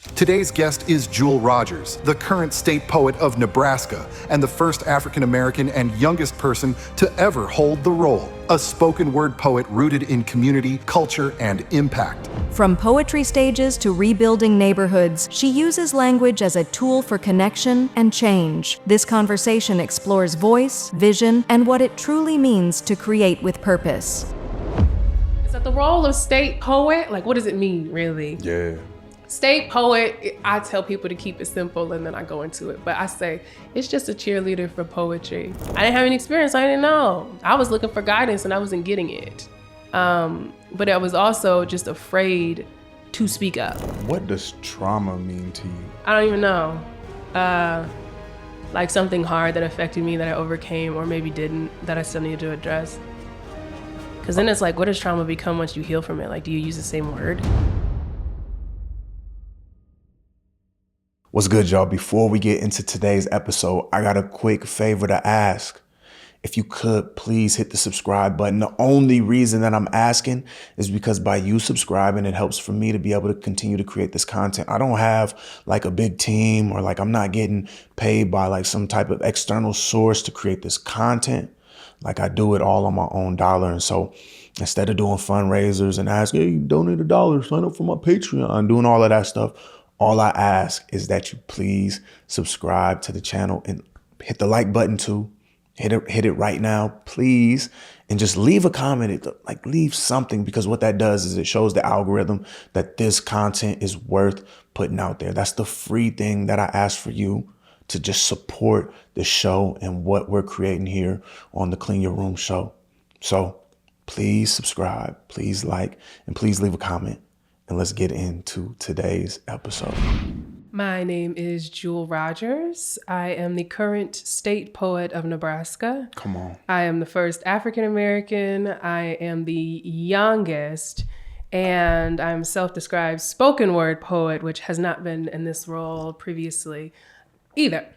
Today's guest is Jewel Rodgers, the current state poet of Nebraska and the first African-American and youngest person to ever hold the role. A spoken word poet rooted in community, culture, and impact. From poetry stages to rebuilding neighborhoods, she uses language as a tool for connection and change. This conversation explores voice, vision, and what it truly means to create with purpose. Is that the role of state poet? Like, what does it mean, really? Yeah. State poet, I tell people to keep it simple and then I go into it. But I say, it's just a cheerleader for poetry. I didn't have any experience, I didn't know. I was looking for guidance and I wasn't getting it. But I was also just afraid to speak up. What does trauma mean to you? I don't even know. Like something hard that affected me that I overcame or maybe didn't, that I still need to address. Because then it's like, what does trauma become once you heal from it? Like, do you use the same word? What's good, y'all? Before we get into today's episode, I got a quick favor to ask. If you could, please hit the subscribe button. The only reason that I'm asking is because by you subscribing, it helps for me to be able to continue to create this content. I don't have like a big team or like I'm not getting paid by like some type of external source to create this content. Like I do it all on my own dollar. And so instead of doing fundraisers and asking, hey, donate $1, sign up for my Patreon, doing all of that stuff, all I ask is that you please subscribe to the channel and hit the like button too. Hit it right now, please. And just leave a comment, like leave something, because what that does is it shows the algorithm that this content is worth putting out there. That's the free thing that I ask for you, to just support the show and what we're creating here on the Clean Your Room show. So please subscribe, please like, and please leave a comment. And let's get into today's episode. My name is Jewel Rodgers. I am the current state poet of Nebraska. Come on. I am the first African-American. I am the youngest. And I'm self-described spoken word poet, which has not been in this role previously either.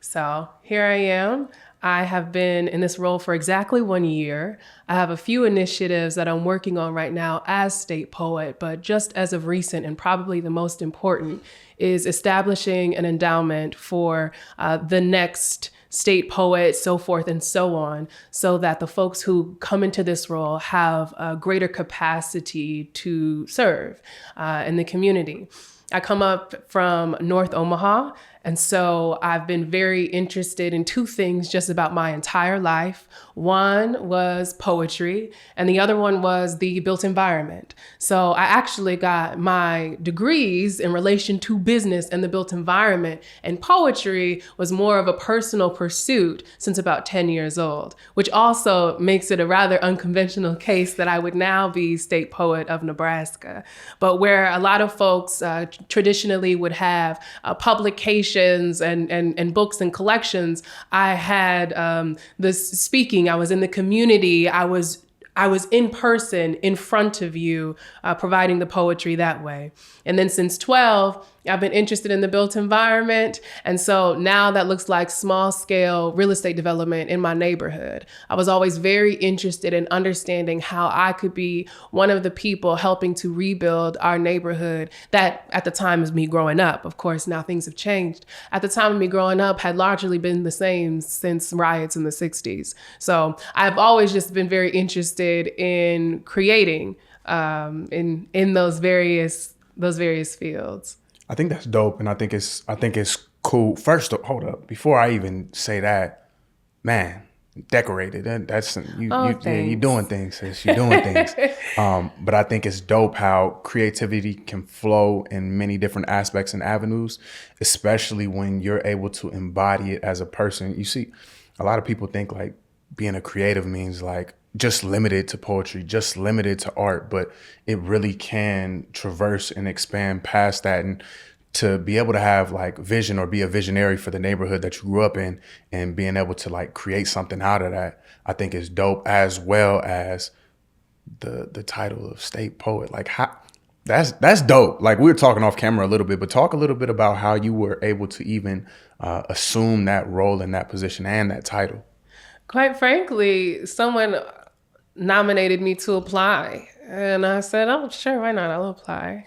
So here I am. I have been in this role for exactly 1 year. I have a few initiatives that I'm working on right now as state poet, but just as of recent, and probably the most important, is establishing an endowment for the next state poet, so forth and so on, so that the folks who come into this role have a greater capacity to serve in the community. I come up from North Omaha, and so I've been very interested in two things just about my entire life. One was poetry, and the other one was the built environment. So I actually got my degrees in relation to business and the built environment, and poetry was more of a personal pursuit since about 10 years old, which also makes it a rather unconventional case that I would now be state poet of Nebraska. But where a lot of folks traditionally would have publications and books and collections, I had this speaking. I was in the community. I was in person, in front of you, providing the poetry that way. And then since 12, I've been interested in the built environment. And so now that looks like small scale real estate development in my neighborhood. I was always very interested in understanding how I could be one of the people helping to rebuild our neighborhood that at the time of me growing up. Of course, now things have changed. At the time of me growing up had largely been the same since riots in the 60s. So I've always just been very interested in creating in those various fields. I think that's dope, and I think it's cool. First, hold up, before I even say that, man, decorated. That's you're doing things, sis. You're doing things. But I think it's dope how creativity can flow in many different aspects and avenues, especially when you're able to embody it as a person. You see, a lot of people think like being a creative means like just limited to poetry, just limited to art, but it really can traverse and expand past that. And to be able to have like vision or be a visionary for the neighborhood that you grew up in and being able to like create something out of that, I think is dope, as well as the title of state poet. Like how that's dope. Like we were talking off camera a little bit, but talk a little bit about how you were able to even assume that role and that position and that title. Quite frankly, someone nominated me to apply. And I said, oh, sure, why not? I'll apply.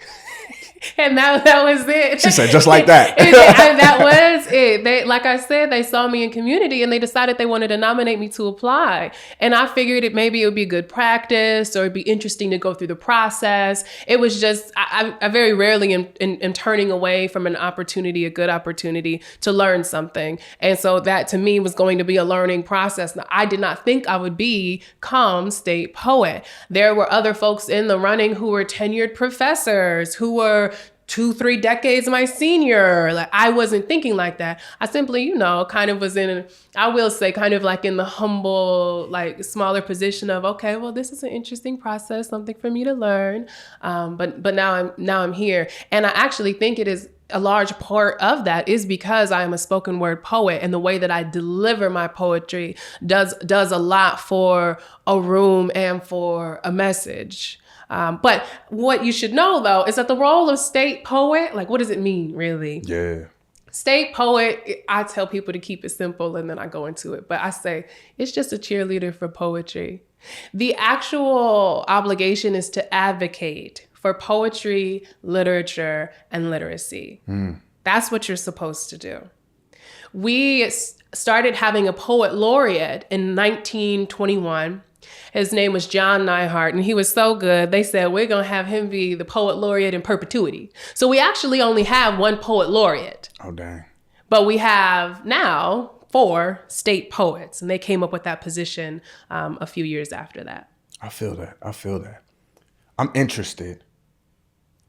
And that was it. She said, just like that. And that was it. They, like I said, they saw me in community and they decided they wanted to nominate me to apply. And I figured maybe it would be good practice or it'd be interesting to go through the process. It was just, I very rarely am turning away from an opportunity, a good opportunity to learn something. And so that to me was going to be a learning process. Now, I did not think I would become state poet. There were other folks in the running who were tenured professors, who were 2-3 decades my senior. Like, I wasn't thinking like that. I simply, kind of was I will say kind of like in the humble, like smaller position of, okay, well, this is an interesting process, something for me to learn. But now I'm here. And I actually think it is a large part of that is because I am a spoken word poet, and the way that I deliver my poetry does a lot for a room and for a message. But what you should know, though, is that the role of state poet, like, what does it mean, really? Yeah. State poet, I tell people to keep it simple and then I go into it. But I say it's just a cheerleader for poetry. The actual obligation is to advocate for poetry, literature, and literacy. That's what you're supposed to do. We started having a poet laureate in 1921. His name was John Neihardt, and he was so good. They said, we're going to have him be the poet laureate in perpetuity. So we actually only have one poet laureate. Oh, dang. But we have now 4 state poets, and they came up with that position a few years after that. I feel that. I'm interested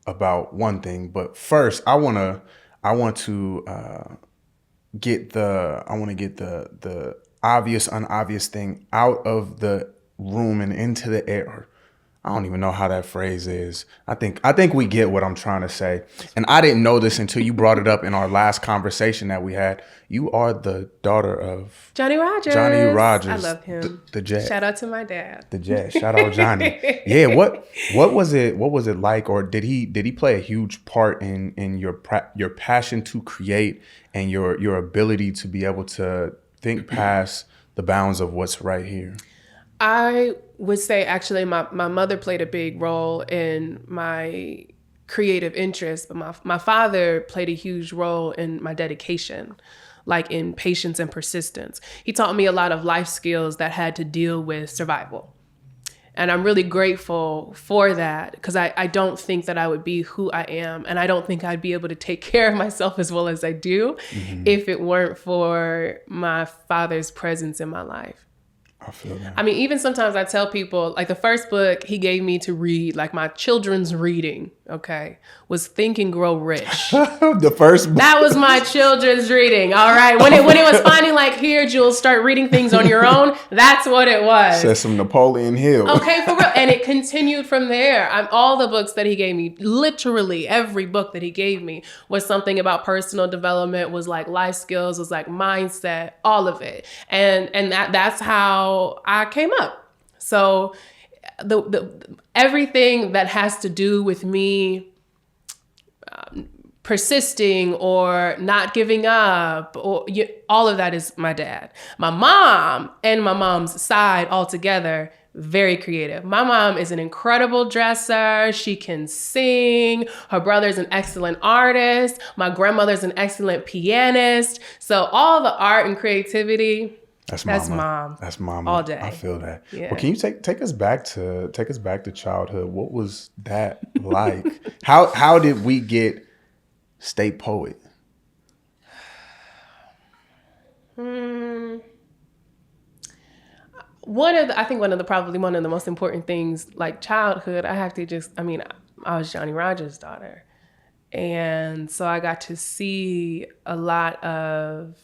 about one thing, but first I want to get the obvious, unobvious thing out of the room and into the air. I don't even know how that phrase is. I think we get what I'm trying to say. And I didn't know this until you brought it up in our last conversation that we had. You are the daughter of Johnny Rodgers. I love him. The Jazz. Shout out to my dad. The Jazz. Shout out Johnny. Yeah. What was it like, or did he play a huge part in your passion to create and your ability to be able to think past the bounds of what's right here? I would say actually my mother played a big role in my creative interest, but my father played a huge role in my dedication, like in patience and persistence. He taught me a lot of life skills that had to deal with survival. And I'm really grateful for that, because I don't think that I would be who I am, and I don't think I'd be able to take care of myself as well as I do if it weren't for my father's presence in my life. I feel that. I mean, even sometimes I tell people, like, the first book he gave me to read, like my children's reading, okay, was Think and Grow Rich. The first book. That was my children's reading, all right? When it was finally like, here, Jules, start reading things on your own, that's what it was. Said some Napoleon Hill. Okay, for real. And it continued from there. All the books that he gave me, literally every book that he gave me was something about personal development, was like life skills, was like mindset, all of it. And that's how I came up. So the everything that has to do with me persisting or not giving up, or all of that is my dad. My mom and my mom's side altogether, very creative. My mom is an incredible dresser. She can sing. Her brother's an excellent artist. My grandmother's an excellent pianist. So all the art and creativity, that's mom. That's mama. All day. I feel that. Yeah. Well, can you take us back to childhood? What was that like? How did we get state poet? One of the most important things, like childhood, I was Johnny Rodgers' daughter. And so I got to see a lot of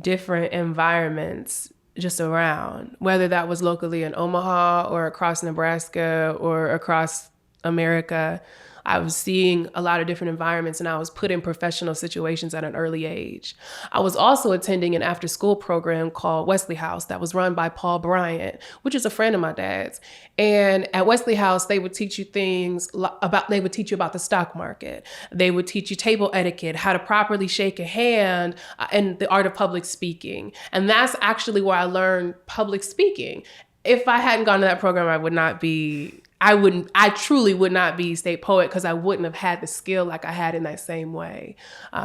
different environments just around, whether that was locally in Omaha or across Nebraska or across America. I was seeing a lot of different environments, and I was put in professional situations at an early age. I was also attending an after-school program called Wesley House that was run by Paul Bryant, which is a friend of my dad's. And at Wesley House, they would teach you about the stock market. They would teach you table etiquette, how to properly shake a hand, and the art of public speaking. And that's actually where I learned public speaking. If I hadn't gone to that program, I would not be I truly would not be state poet because I wouldn't have had the skill like I had in that same way.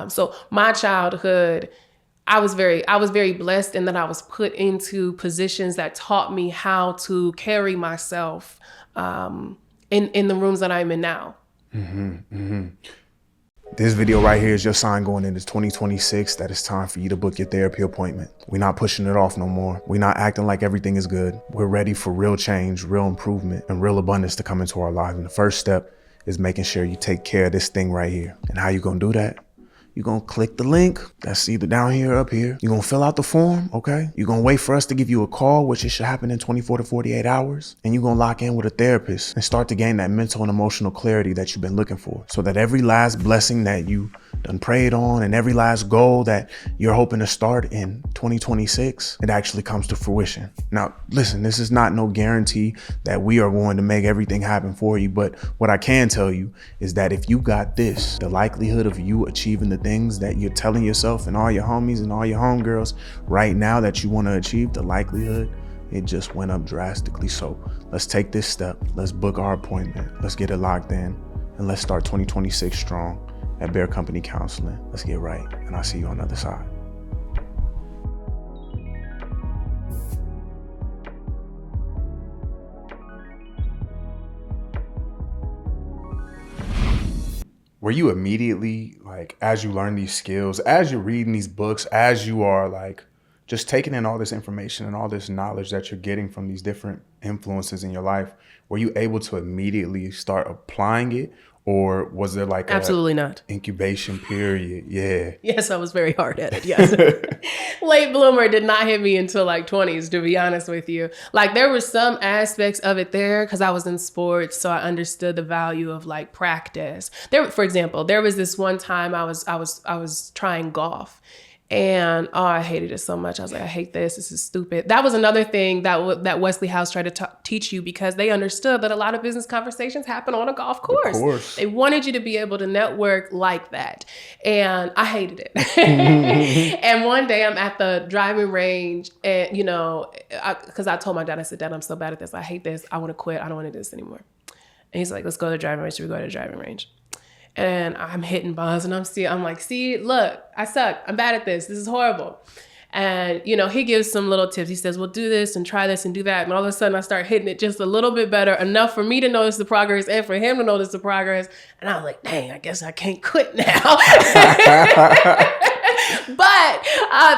So my childhood, I was very blessed in that I was put into positions that taught me how to carry myself in the rooms that I'm in now. This video right here is your sign going into 2026 that it's time for you to book your therapy appointment. We're not pushing it off no more. We're not acting like everything is good. We're ready for real change, real improvement, and real abundance to come into our lives. And the first step is making sure you take care of this thing right here. And how you gonna do that? You're gonna click the link that's either down here or up here. You're gonna fill out the form, okay? You're gonna wait for us to give you a call, which it should happen in 24 to 48 hours. And you're gonna lock in with a therapist and start to gain that mental and emotional clarity that you've been looking for. So that every last blessing that you done prayed on and every last goal that you're hoping to start in 2026, it actually comes to fruition. Now, listen, this is not no guarantee that we are going to make everything happen for you. But what I can tell you is that if you got this, the likelihood of you achieving the things that you're telling yourself and all your homies and all your homegirls right now that you want to achieve, the likelihood, it just went up drastically. So let's take this step. Let's book our appointment. Let's get it locked in. And let's start 2026 strong at Bear Company Counseling. Let's get right. And I'll see you on the other side. Were you immediately, like, as you learn these skills, as you're reading these books, as you are like just taking in all this information and all this knowledge that you're getting from these different influences in your life, were you able to immediately start applying it? Or was there like absolutely not incubation period? Yeah. Yes, I was very hard at it. Yes. Late bloomer did not hit me until like 20s, to be honest with you. Like there were some aspects of it there because I was in sports, so I understood the value of like practice. There, for example, there was this one time I was trying golf. And I hated it so much. I was like, I hate this. This is stupid. That was another thing that Wesley House tried to teach you because they understood that a lot of business conversations happen on a golf course. Of course. They wanted you to be able to network like that. And I hated it. And one day I'm at the driving range and, you know, because I told my dad, I said, Dad, I'm so bad at this. I hate this. I want to quit. I don't want to do this anymore. And he's like, let's go to the driving range. So we go to the driving range. And I'm hitting balls and I'm like, see, look, I suck. I'm bad at this. This is horrible. And, you know, he gives some little tips. He says, well, do this and try this and do that. And all of a sudden I start hitting it just a little bit better, enough for me to notice the progress and for him to notice the progress. And I was like, dang, I guess I can't quit now. But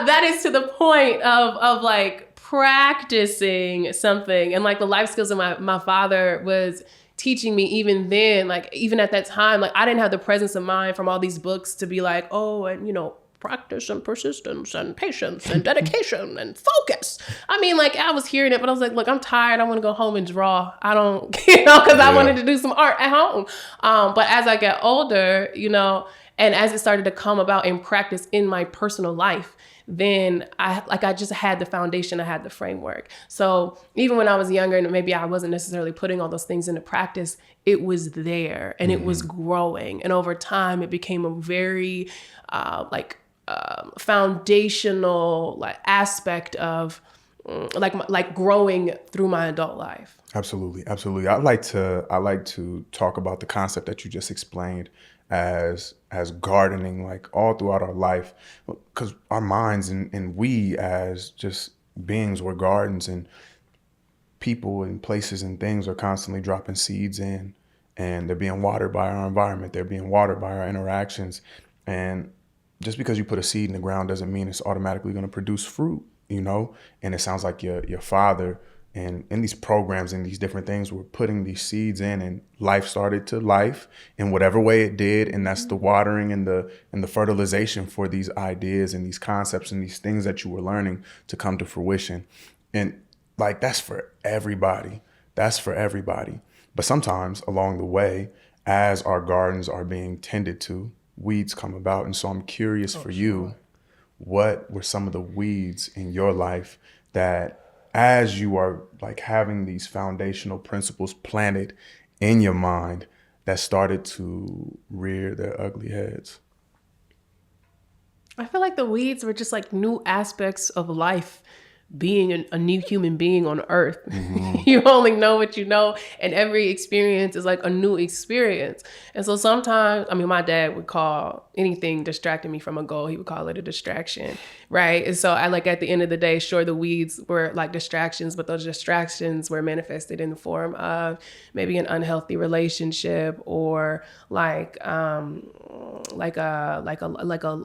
that is to the point of like practicing something. And like the life skills that my father was teaching me even then, like even at that time, like I didn't have the presence of mind from all these books to be like, oh, and you know, practice and persistence and patience and dedication and focus. I mean, like I was hearing it, but I was like, look, I'm tired. I want to go home and draw. I don't, you know, because I wanted to do some art at home. But as I got older, you know, and as it started to come about in practice in my personal life, then I just had the foundation, I had the framework. So even when I was younger and maybe I wasn't necessarily putting all those things into practice, it was there and it was growing. And over time, it became a very foundational like aspect of like growing through my adult life. Absolutely. Absolutely. I like to talk about the concept that you just explained as gardening, like all throughout our life, because our minds and we as just beings were gardens, and people and places and things are constantly dropping seeds in, and they're being watered by our environment. They're being watered by our interactions. And just because you put a seed in the ground doesn't mean it's automatically going to produce fruit, you know? And it sounds like your father and in these programs and these different things, we're putting these seeds in, and life started to life in whatever way it did. And that's the watering and the fertilization for these ideas and these concepts and these things that you were learning to come to fruition. And like, that's for everybody. That's for everybody. But sometimes along the way, as our gardens are being tended to, weeds come about. And so I'm curious for you, what were some of the weeds in your life that, as you are like having these foundational principles planted in your mind, that started to rear their ugly heads? I feel like the weeds were just like new aspects of life being a new human being on earth. You only know what you know, and every experience is like a new experience. And so sometimes, I mean, my dad would call anything distracting me from a goal, he would call it a distraction, right? And so I like at the end of the day, sure, the weeds were like distractions, but those distractions were manifested in the form of maybe an unhealthy relationship, or like a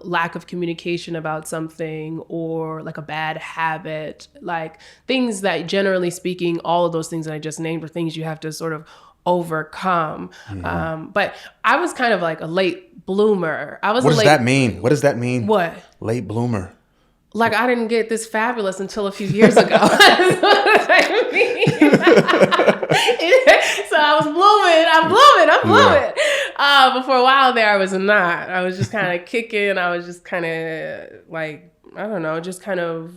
lack of communication about something, or like a bad habit, like things that, generally speaking, all of those things that I just named are things you have to sort of overcome. But I was kind of like a late bloomer. What does that mean? What does that mean? What? Late bloomer. Like I didn't get this fabulous until a few years ago. That's what I mean. So I was blooming. But for a while there, I was not. I was just kind of kicking. I was just kind of like, I don't know, just kind of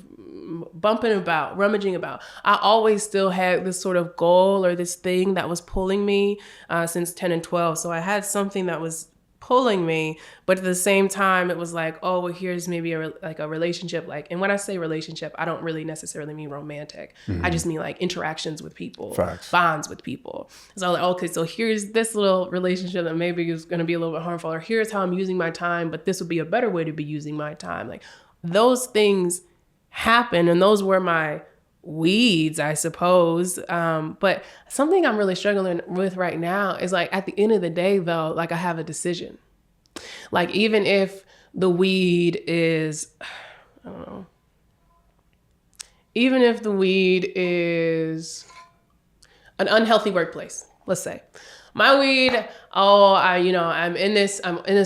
bumping about, rummaging about. I always still had this sort of goal or this thing that was pulling me since 10 and 12. So I had something that was pulling me, but at the same time, it was like, oh, well, here's maybe a relationship. Like, and when I say relationship, I don't really necessarily mean romantic. I just mean like interactions with people, Facts. Bonds with people. So like, okay, so here's this little relationship that maybe is going to be a little bit harmful, or here's how I'm using my time, but this would be a better way to be using my time. Like those things happen, and those were my weeds, I suppose. But something I'm really struggling with right now is like, at the end of the day though, like I have a decision. Like even if the weed is, I don't know, even if the weed is an unhealthy workplace, let's say. My weed, I'm in this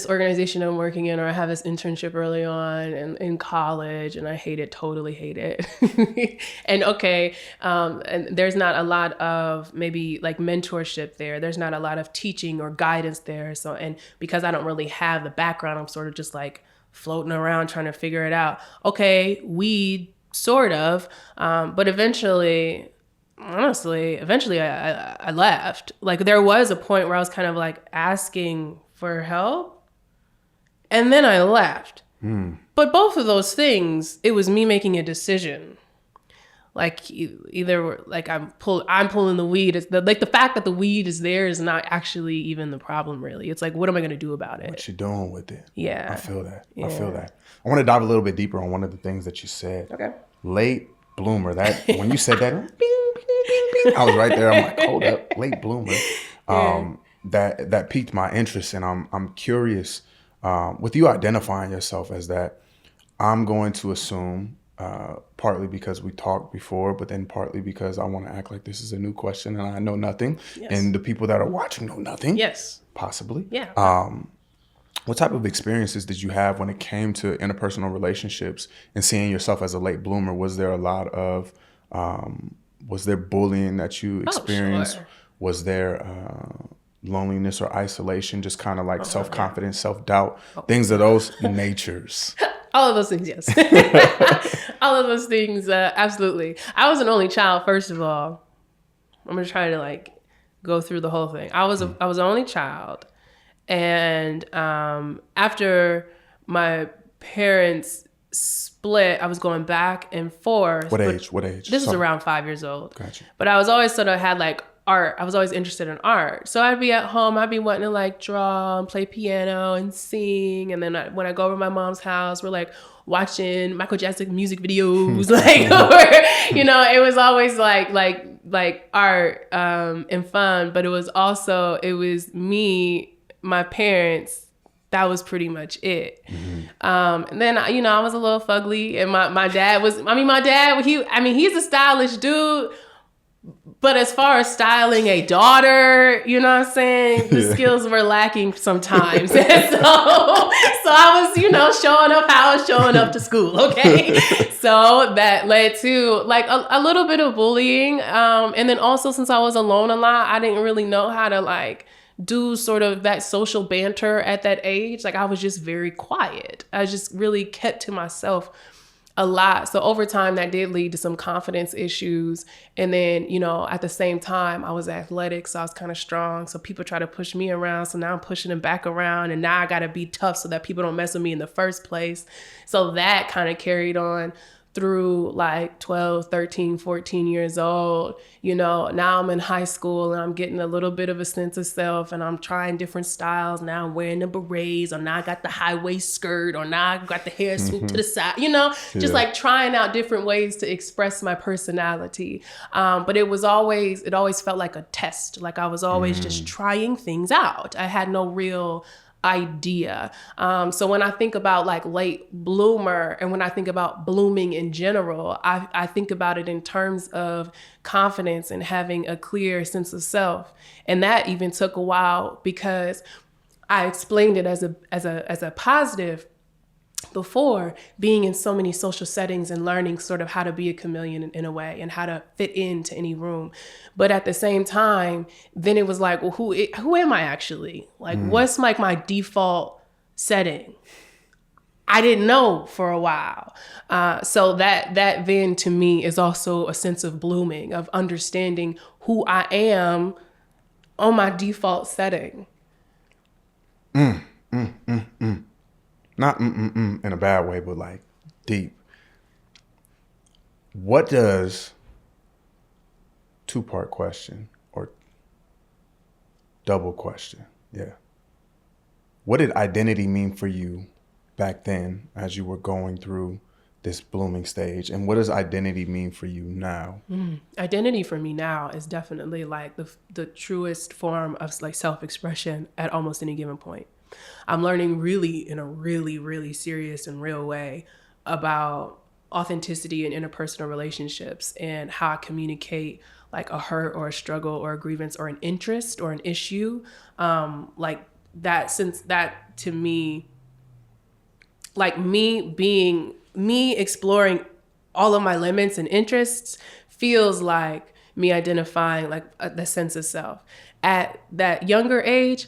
organization I'm working in, or I have this internship early on in college, and I hate it, totally hate it. And and there's not a lot of maybe like mentorship there. There's not a lot of teaching or guidance there. So, and because I don't really have the background, I'm sort of just like floating around trying to figure it out. Okay, weed, sort of, but eventually I left. Like there was a point where I was kind of like asking for help, and then I left. But both of those things, it was me making a decision. Like either like I'm pulling the weed. It's like the fact that the weed is there is not actually even the problem, really. It's like, what am I going to do about it? What you doing with it? Yeah. I feel that. Yeah. I want to dive a little bit deeper on one of the things that you said. Okay. Late bloomer. That when you said that, I was right there. I'm like, hold up, late bloomer. That piqued my interest, and I'm curious. With you identifying yourself as that, I'm going to assume, partly because we talked before, but then partly because I want to act like this is a new question and I know nothing, and the people that are watching know nothing. Yes, possibly. Yeah. What type of experiences did you have when it came to interpersonal relationships and seeing yourself as a late bloomer? Was there a lot of was there bullying that you experienced? Sure. Was there loneliness or isolation, just kind of like self-confidence, self-doubt, things of those natures? All of those things, yes. All of those things, absolutely. I was an only child, first of all. I'm going to try to like go through the whole thing. I was an only child. And after my parents split, I was going back and forth. What age? This was around 5 years old. Gotcha. But I was always sort of had like art. I was always interested in art. So I'd be at home, I'd be wanting to like draw and play piano and sing. And then when I go over to my mom's house, we're like watching Michael Jackson music videos. Like, or, you know, it was always like art and fun. But it was me, my parents. That was pretty much it. And then, you know, I was a little fugly, and my dad, he's a stylish dude. But as far as styling a daughter, you know what I'm saying? The skills were lacking sometimes. And so I was, you know, showing up how I was showing up to school, okay? So that led to like a little bit of bullying. And then also, since I was alone a lot, I didn't really know how to like do sort of that social banter at that age. Like I was just very quiet. I just really kept to myself a lot. So over time, that did lead to some confidence issues. And then, you know, at the same time, I was athletic, so I was kind of strong. So people try to push me around. So now I'm pushing them back around. And now I got to be tough so that people don't mess with me in the first place. So that kind of carried on through like 12, 13, 14 years old. You know, now I'm in high school and I'm getting a little bit of a sense of self and I'm trying different styles. Now I'm wearing the berets, or now I got the high waist skirt, or now I got the hair swoop to the side, you know, just like trying out different ways to express my personality. But it always felt like a test. Like I was always just trying things out. I had no real idea. So when I think about like late bloomer, and when I think about blooming in general, I think about it in terms of confidence and having a clear sense of self. And that even took a while, because I explained it as a positive before, being in so many social settings and learning sort of how to be a chameleon in a way and how to fit into any room. But at the same time, then it was like, well, who am I actually? Like, what's like my default setting? I didn't know for a while. So that then to me is also a sense of blooming, of understanding who I am on my default setting. Not in a bad way, but like deep. What does, two-part question or double question, yeah. What did identity mean for you back then as you were going through this blooming stage? And what does identity mean for you now? Identity for me now is definitely like the truest form of like self-expression at almost any given point. I'm learning really in a really, really serious and real way about authenticity in interpersonal relationships and how I communicate like a hurt or a struggle or a grievance or an interest or an issue. Like that, since that to me, like me exploring all of my limits and interests feels like me identifying like the sense of self. At that younger age,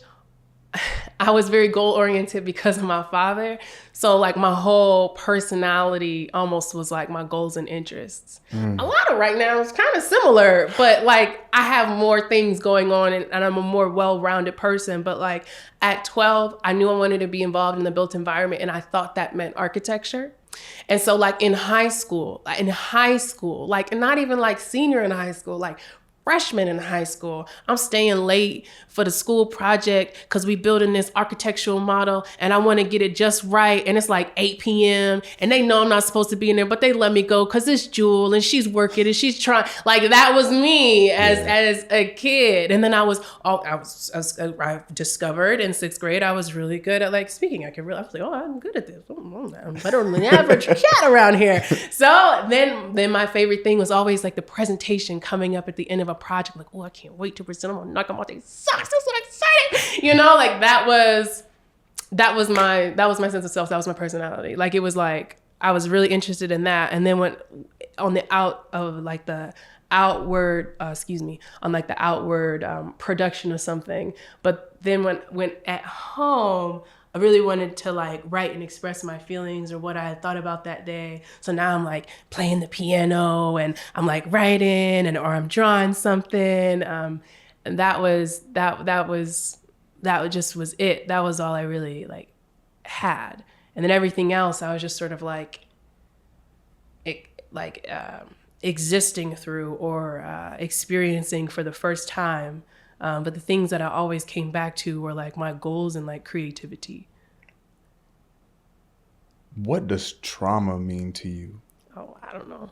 I was very goal oriented because of my father. So like my whole personality almost was like my goals and interests. A lot of right now is kind of similar, but like I have more things going on and I'm a more well-rounded person. But like at 12, I knew I wanted to be involved in the built environment, and I thought that meant architecture. And so like in high school, like not even like senior in high school, like freshman in high school, I'm staying late for the school project because we building this architectural model and I want to get it just right. And it's like 8 p.m. and they know I'm not supposed to be in there, but they let me go because it's Jewel and she's working and she's trying. Like that was me as a kid. And then I discovered in 6th grade, I was really good at like speaking. I was like, oh, I'm good at this. I'm better than the average cat around here. So then my favorite thing was always like the presentation coming up at the end of a project, like, oh, I can't wait to present. I'm gonna knock them off their socks. I'm so excited. You know, like that was my sense of self. That was my personality. Like it was like I was really interested in that. And then when on the outward production of something. But then when at home, I really wanted to like write and express my feelings or what I had thought about that day. So now I'm like playing the piano and I'm like writing or I'm drawing something. And that just was it. That was all I really like had. And then everything else, I was just sort of existing through or experiencing for the first time. But the things that I always came back to were like my goals and like creativity. What does trauma mean to you? Oh, I don't know.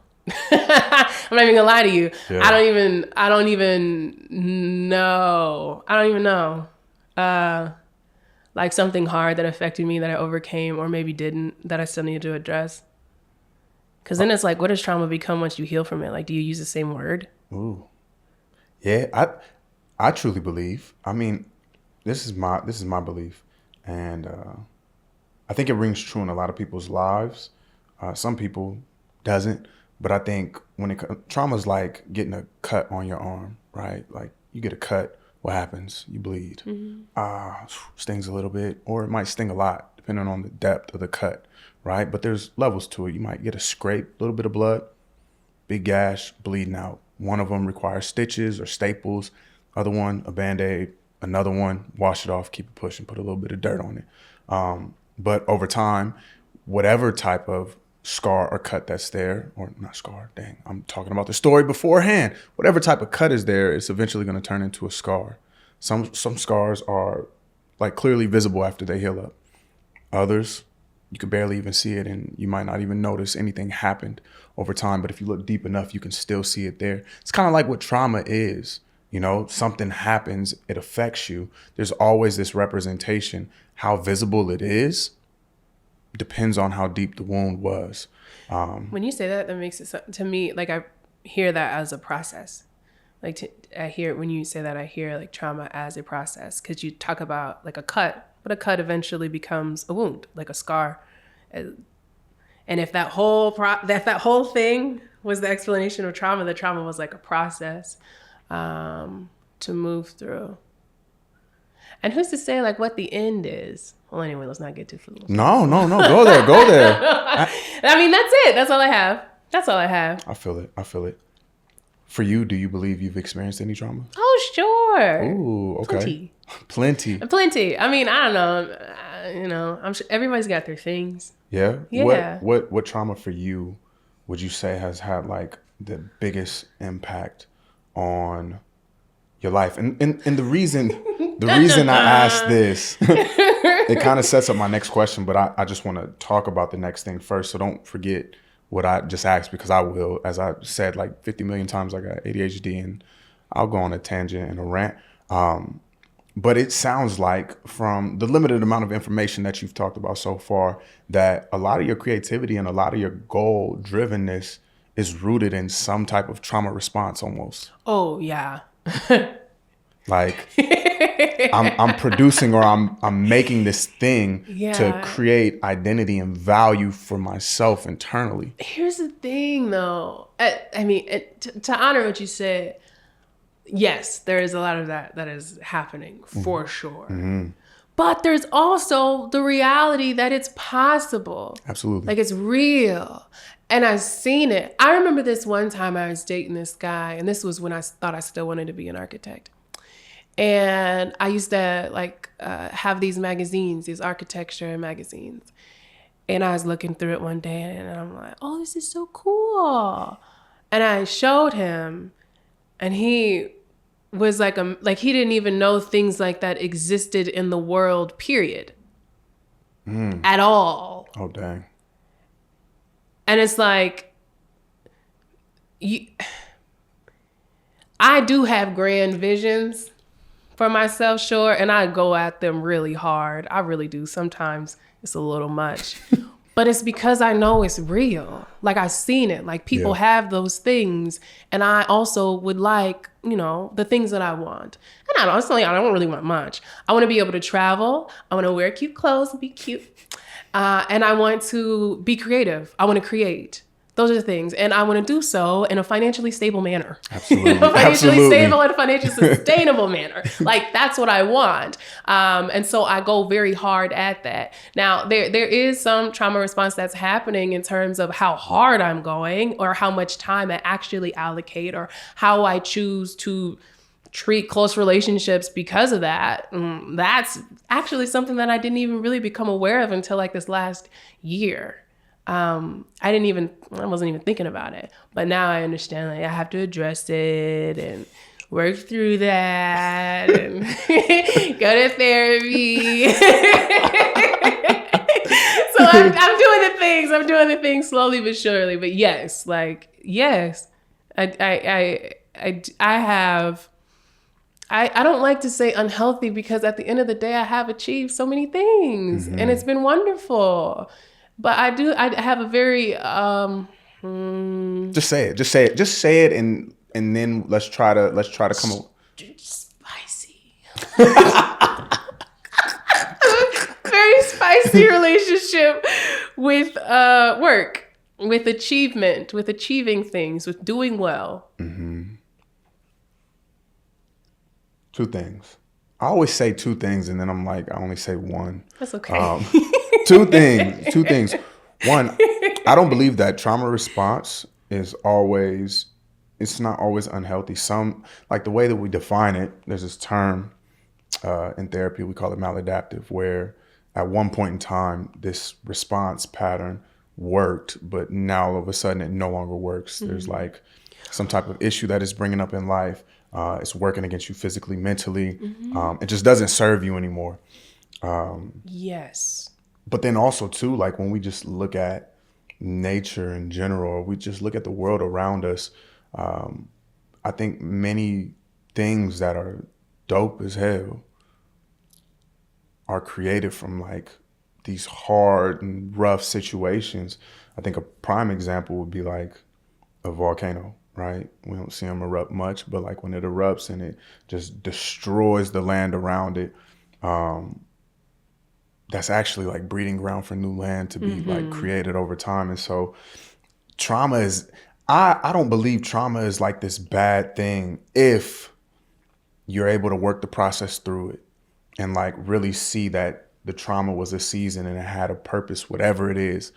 I'm not even gonna lie to you. Yeah. I don't even know. Like something hard that affected me that I overcame or maybe didn't, that I still need to address. Cause then it's like, what does trauma become once you heal from it? Like, do you use the same word? Ooh. Yeah, I truly believe. I mean, this is my belief, and I think it rings true in a lot of people's lives. Some people doesn't, but I think when trauma is like getting a cut on your arm, right? Like you get a cut, what happens? You bleed. Mm-hmm. Stings a little bit, or it might sting a lot, depending on the depth of the cut, right? But there's levels to it. You might get a scrape, a little bit of blood, big gash, bleeding out. One of them requires stitches or staples. Other one, a Band-Aid. Another one, wash it off, keep it pushing, put a little bit of dirt on it. But over time, whatever type of scar or cut that's there, or not scar, dang, I'm talking about the story beforehand. Whatever type of cut is there, it's eventually going to turn into a scar. Some scars are like clearly visible after they heal up. Others, you could barely even see it, and you might not even notice anything happened over time. But if you look deep enough, you can still see it there. It's kind of like what trauma is. You know, something happens, it affects you. There's always this representation. How visible it is depends on how deep the wound was. When you say that, that makes it, to me, like I hear that as a process. I hear, when you say that, I hear like trauma as a process, because you talk about like a cut, but a cut eventually becomes a wound, like a scar. And if that whole that whole thing was the explanation of trauma, the trauma was like a process to move through. And who's to say like what the end is? Well, anyway, let's not get too philosophical. No. Go there. I mean, that's it. That's all I have. I feel it. For you, do you believe you've experienced any trauma? Oh, sure. Ooh, okay. Plenty. I mean, I don't know. I'm sure everybody's got their things. Yeah? Yeah. What trauma for you would you say has had like the biggest impact on your life? And the reason I asked this, it kind of sets up my next question, but I just want to talk about the next thing first. So don't forget what I just asked, because I will. As I said like 50 million times, I got ADHD and I'll go on a tangent and a rant. But it sounds like, from the limited amount of information that you've talked about so far, that a lot of your creativity and a lot of your goal drivenness is rooted in some type of trauma response almost. Oh, yeah. Like I'm producing, or I'm making this thing to create identity and value for myself internally. Here's the thing, though. I mean, to honor what you said, yes, there is a lot of that is happening for sure. Mm-hmm. But there's also the reality that it's possible. Absolutely. Like, it's real. And I've seen it. I remember this one time I was dating this guy, and this was when I thought I still wanted to be an architect. And I used to have these magazines, these architecture magazines. And I was looking through it one day, and I'm like, oh, this is so cool. And I showed him, and he was like he didn't even know things like that existed in the world, period. At all. Oh, dang. And it's like, I do have grand visions for myself, sure, and I go at them really hard. I really do. Sometimes it's a little much. But it's because I know it's real. Like, I've seen it. Like, people have those things. And I also would like, the things that I want. And honestly, I don't really want much. I want to be able to travel. I want to wear cute clothes and be cute. And I want to be creative. I want to create. Those are the things. And I want to do so in a financially stable manner. Absolutely. Financially stable and financially sustainable manner. Like, that's what I want. And so I go very hard at that. Now, there is some trauma response that's happening in terms of how hard I'm going, or how much time I actually allocate, or how I choose to treat close relationships because of that. That's actually something that I didn't even really become aware of until like this last year. I wasn't even thinking about it, but now I understand, like, I have to address it and work through that and go to therapy. So I'm doing the things slowly but surely, but yes, I don't like to say unhealthy, because at the end of the day, I have achieved so many things, and it's been wonderful. But I have a very Just say it, and then let's try to come up. Spicy. Very spicy relationship with work, with achievement, with achieving things, with doing well. Mm-hmm. Two things. I always say two things, and then I'm like, I only say one. That's okay. Two things. One, I don't believe that trauma response it's not always unhealthy. Some, like the way that we define it, there's this term in therapy, we call it maladaptive, where at one point in time, this response pattern worked, but now all of a sudden it no longer works. There's like some type of issue that it's bringing up in life. It's working against you physically, mentally. It just doesn't serve you anymore. Yes. But then also too, like when we just look at nature in general, we just look at the world around us. I think many things that are dope as hell are created from like these hard and rough situations. I think a prime example would be like a volcano, right? We don't see them erupt much, but like when it erupts and it just destroys the land around it, that's actually like breeding ground for new land to be like created over time. And so trauma is, I don't believe trauma is like this bad thing if you're able to work the process through it and like really see that the trauma was a season and it had a purpose, whatever it is.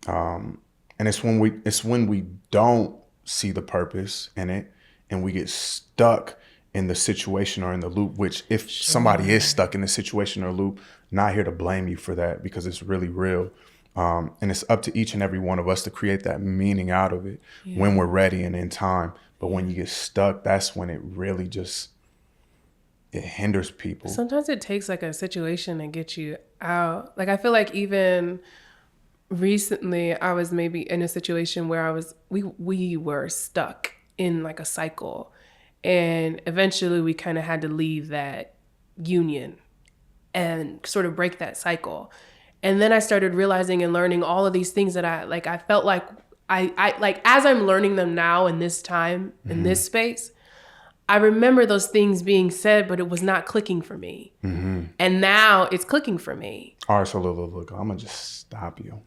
And it's when we don't see the purpose in it and we get stuck in the situation or in the loop, which if somebody is stuck in the situation or loop, not here to blame you for that because it's really real. And it's up to each and every one of us to create that meaning out of it when we're ready and in time. But when you get stuck, that's when it really just, it hinders people. Sometimes it takes like a situation to get you out. Like I feel like even recently I was maybe in a situation where we were stuck in like a cycle. And eventually we kind of had to leave that union and sort of break that cycle. And then I started realizing and learning all of these things that I felt like I like as I'm learning them now in this time, in this space, I remember those things being said, but it was not clicking for me. And now it's clicking for me. All right, so look, I'm gonna just stop you.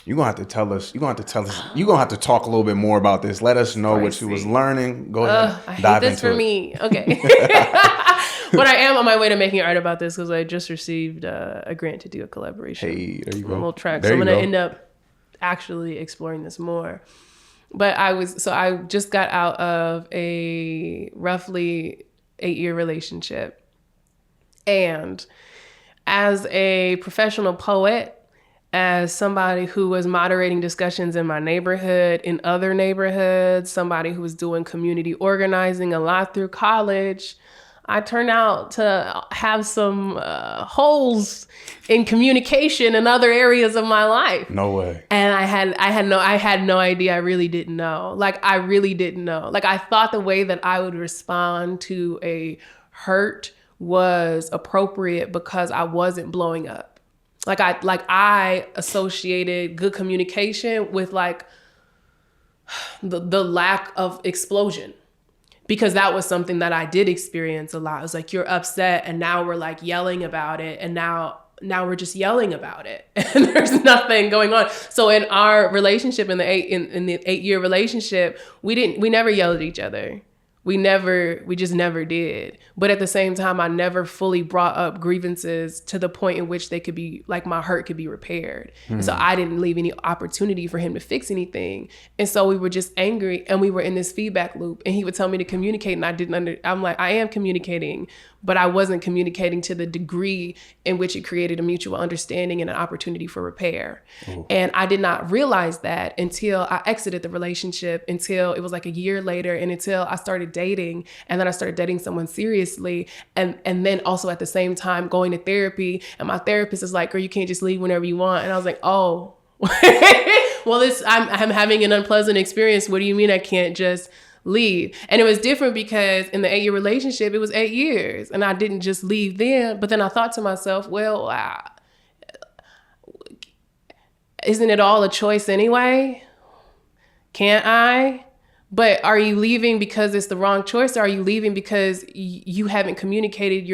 You're gonna have to tell us, you're gonna have to talk a little bit more about this. Let us know what you was learning. Go ahead. I hate this for me. Okay. But I am on my way to making art about this because I just received a grant to do a collaboration. Hey, there you go. A little track. So I'm going to end up actually exploring this more. But I just got out of a roughly 8-year relationship. And as a professional poet, as somebody who was moderating discussions in my neighborhood, in other neighborhoods, somebody who was doing community organizing a lot through college, I turned out to have some holes in communication in other areas of my life. No way. And I had no idea. I really didn't know. Like I really didn't know. Like I thought the way that I would respond to a hurt was appropriate because I wasn't blowing up. Like I associated good communication with like the lack of explosion. Because that was something that I did experience a lot. It was like, you're upset and now we're like yelling about it. And now we're just yelling about it. And there's nothing going on. So in our relationship, in the 8-year relationship, we never yelled at each other. We just never did. But at the same time, I never fully brought up grievances to the point in which they could be, like my hurt could be repaired. And so I didn't leave any opportunity for him to fix anything. And so we were just angry and we were in this feedback loop and he would tell me to communicate and I'm like, I am communicating, but I wasn't communicating to the degree in which it created a mutual understanding and an opportunity for repair. Ooh. And I did not realize that until I exited the relationship, until it was like a year later and until I started dating. And then I started dating someone seriously. And then also at the same time going to therapy. And my therapist is like, girl, you can't just leave whenever you want. And I was like, oh, well, I'm having an unpleasant experience. What do you mean I can't just leave? And it was different because in the 8-year relationship, it was 8 years and I didn't just leave then. But then I thought to myself, well, isn't it all a choice anyway? Can't I? But are you leaving because it's the wrong choice? Or are you leaving because you haven't communicated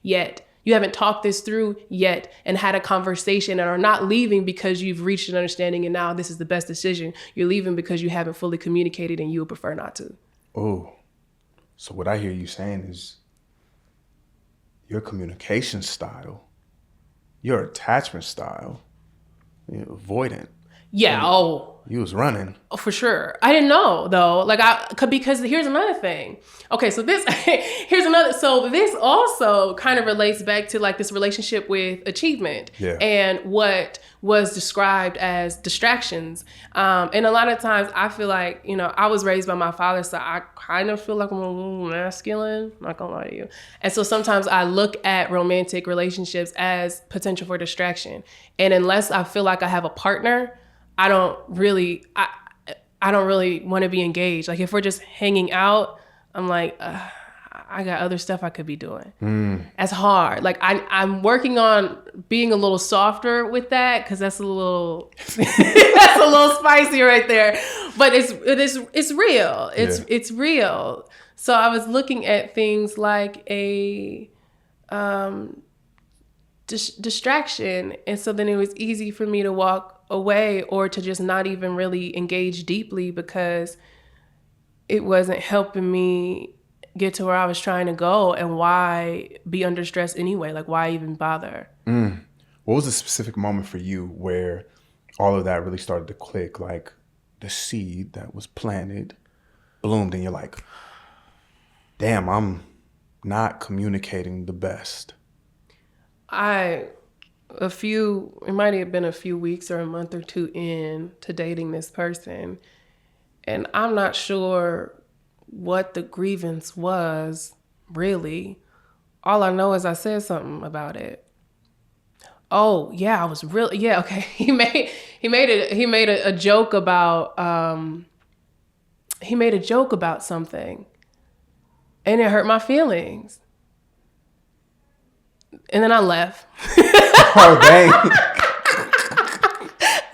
yet? You haven't talked this through yet and had a conversation and are not leaving because you've reached an understanding and now this is the best decision. You're leaving because you haven't fully communicated and you would prefer not to. Oh, so what I hear you saying is your communication style, your attachment style, avoidant. Yeah. Oh, you was running. Oh, for sure. I didn't know though. Like because here's another thing. Okay, so this so this also kind of relates back to like this relationship with achievement and what was described as distractions. And a lot of times I feel like, you know, I was raised by my father, so I kind of feel like I'm a little masculine, not gonna lie to you. And so sometimes I look at romantic relationships as potential for distraction. And unless I feel like I have a partner, I don't really want to be engaged. Like if we're just hanging out, I'm like, I got other stuff I could be doing. That's hard. Like I'm working on being a little softer with that because that's a little that's a little spicy right there. But it's real. It's real. So I was looking at things like a distraction, and so then it was easy for me to walk away or to just not even really engage deeply because it wasn't helping me get to where I was trying to go. And why be under stress anyway? Like, why even bother? What was the specific moment for you where all of that really started to click? Like the seed that was planted bloomed and you're like, damn, I'm not communicating the best. It might have been a few weeks or a month or two in to dating this person. And I'm not sure what the grievance was, really. All I know is I said something about it. Oh, yeah, I was really, yeah, okay. He made a joke about, something. And it hurt my feelings. And then I left. Oh, dang.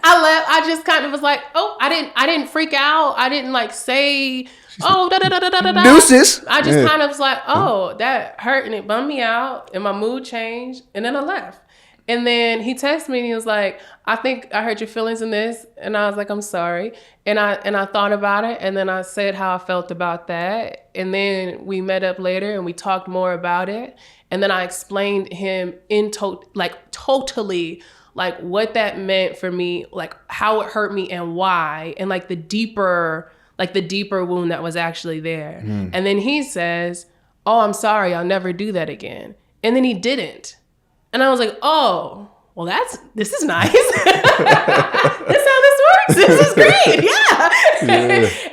I left. I just kind of was like, oh, I didn't freak out. I didn't like say, oh, da-da-da-da-da-da. Deuces. I just kind of was like, oh, that hurt and it bummed me out and my mood changed. And then I left. And then he texted me and he was like, I think I hurt your feelings in this. And I was like, I'm sorry. And I thought about it. And then I said how I felt about that. And then we met up later and we talked more about it. And then I explained him totally like what that meant for me, like how it hurt me and why, and like the deeper wound that was actually there. And then he says, oh, I'm sorry, I'll never do that again. And then he didn't. And I was like, oh, well, this is nice. That's how this works. This is great. Yeah.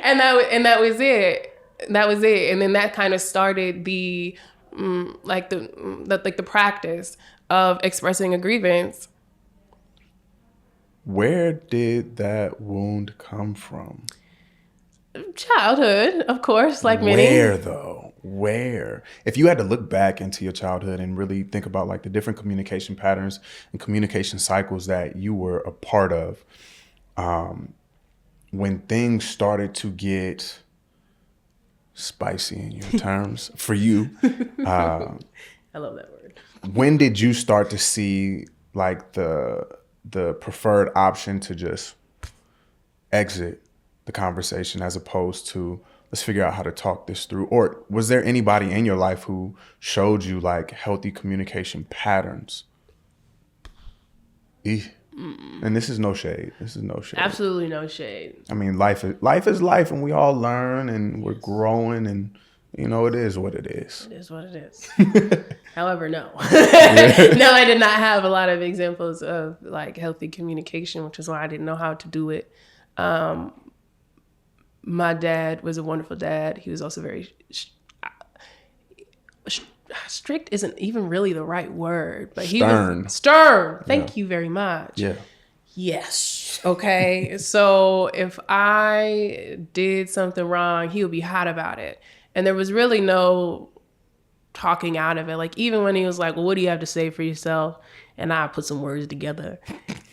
And that was it. That was it. And then that kind of started the practice of expressing a grievance. Where did that wound come from? Childhood, of course, like many. Where though? Where? If you had to look back into your childhood and really think about like the different communication patterns and communication cycles that you were a part of, when things started to get spicy in your terms for you, I love that word. When did you start to see like the preferred option to just exit the conversation as opposed to let's figure out how to talk this through? Or was there anybody in your life who showed you like healthy communication patterns? And this is no shade. Absolutely no shade. I mean, life is life, and we all learn, and we're growing, and you know, it is what it is. It is what it is. However, no. No, I did not have a lot of examples of like healthy communication, which is why I didn't know how to do it. My dad was a wonderful dad. He was also very strict isn't even really the right word, but he was stern. Thank you very much. Yeah. Yes. Okay. So if I did something wrong, he would be hot about it. And there was really no talking out of it. Like even when he was like, well, what do you have to say for yourself? And I put some words together.